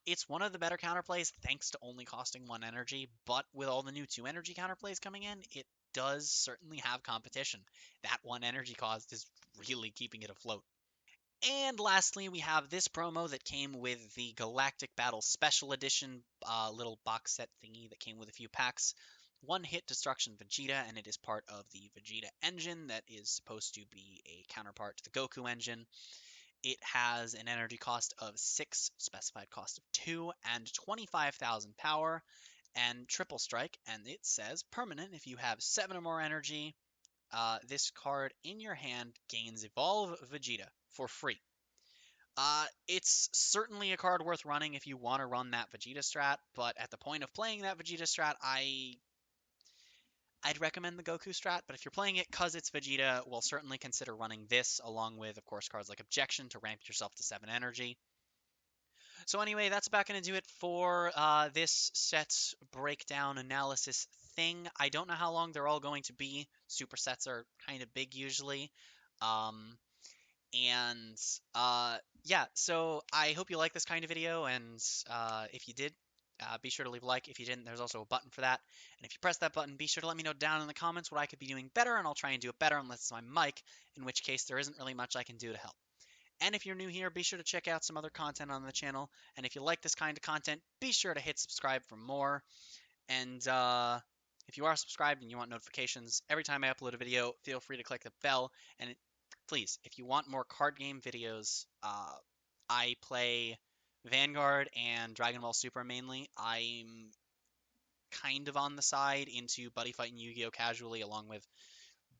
It's one of the better counterplays thanks to only costing 1 energy, but with all the new 2 energy counterplays coming in, it does certainly have competition. That 1 energy cost is really keeping it afloat. And lastly, we have this promo that came with the Galactic Battle Special Edition little box set thingy that came with a few packs. 1-hit Destruction Vegeta, and it is part of the Vegeta engine that is supposed to be a counterpart to the Goku engine. It has an energy cost of 6, specified cost of 2, and 25,000 power, and triple strike, and it says permanent if you have 7 or more energy. This card in your hand gains Evolve Vegeta for free. It's certainly a card worth running if you want to run that Vegeta strat, but at the point of playing that Vegeta strat, I'd recommend the Goku strat, but if you're playing it because it's Vegeta, we'll certainly consider running this along with, of course, cards like Objection to ramp yourself to 7 energy. So anyway, that's about going to do it for this set's breakdown analysis thing. I don't know how long they're all going to be. Supersets are kind of big usually. Um, and yeah, so I hope you like this kind of video, and if you did, be sure to leave a like. If you didn't, there's also a button for that. And if you press that button, be sure to let me know down in the comments what I could be doing better, and I'll try and do it better unless it's my mic, in which case there isn't really much I can do to help. And if you're new here, be sure to check out some other content on the channel. And if you like this kind of content, be sure to hit subscribe for more. And if you are subscribed and you want notifications, every time I upload a video, feel free to click the bell, and please, if you want more card game videos, I play Vanguard and Dragon Ball Super mainly. I'm kind of on the side into Buddy Fight and Yu-Gi-Oh! Casually, along with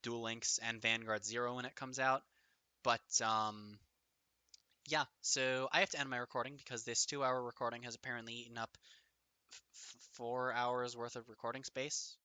Duel Links and Vanguard Zero when it comes out. But yeah, so I have to end my recording because this 2 hour recording has apparently eaten up 4 hours worth of recording space.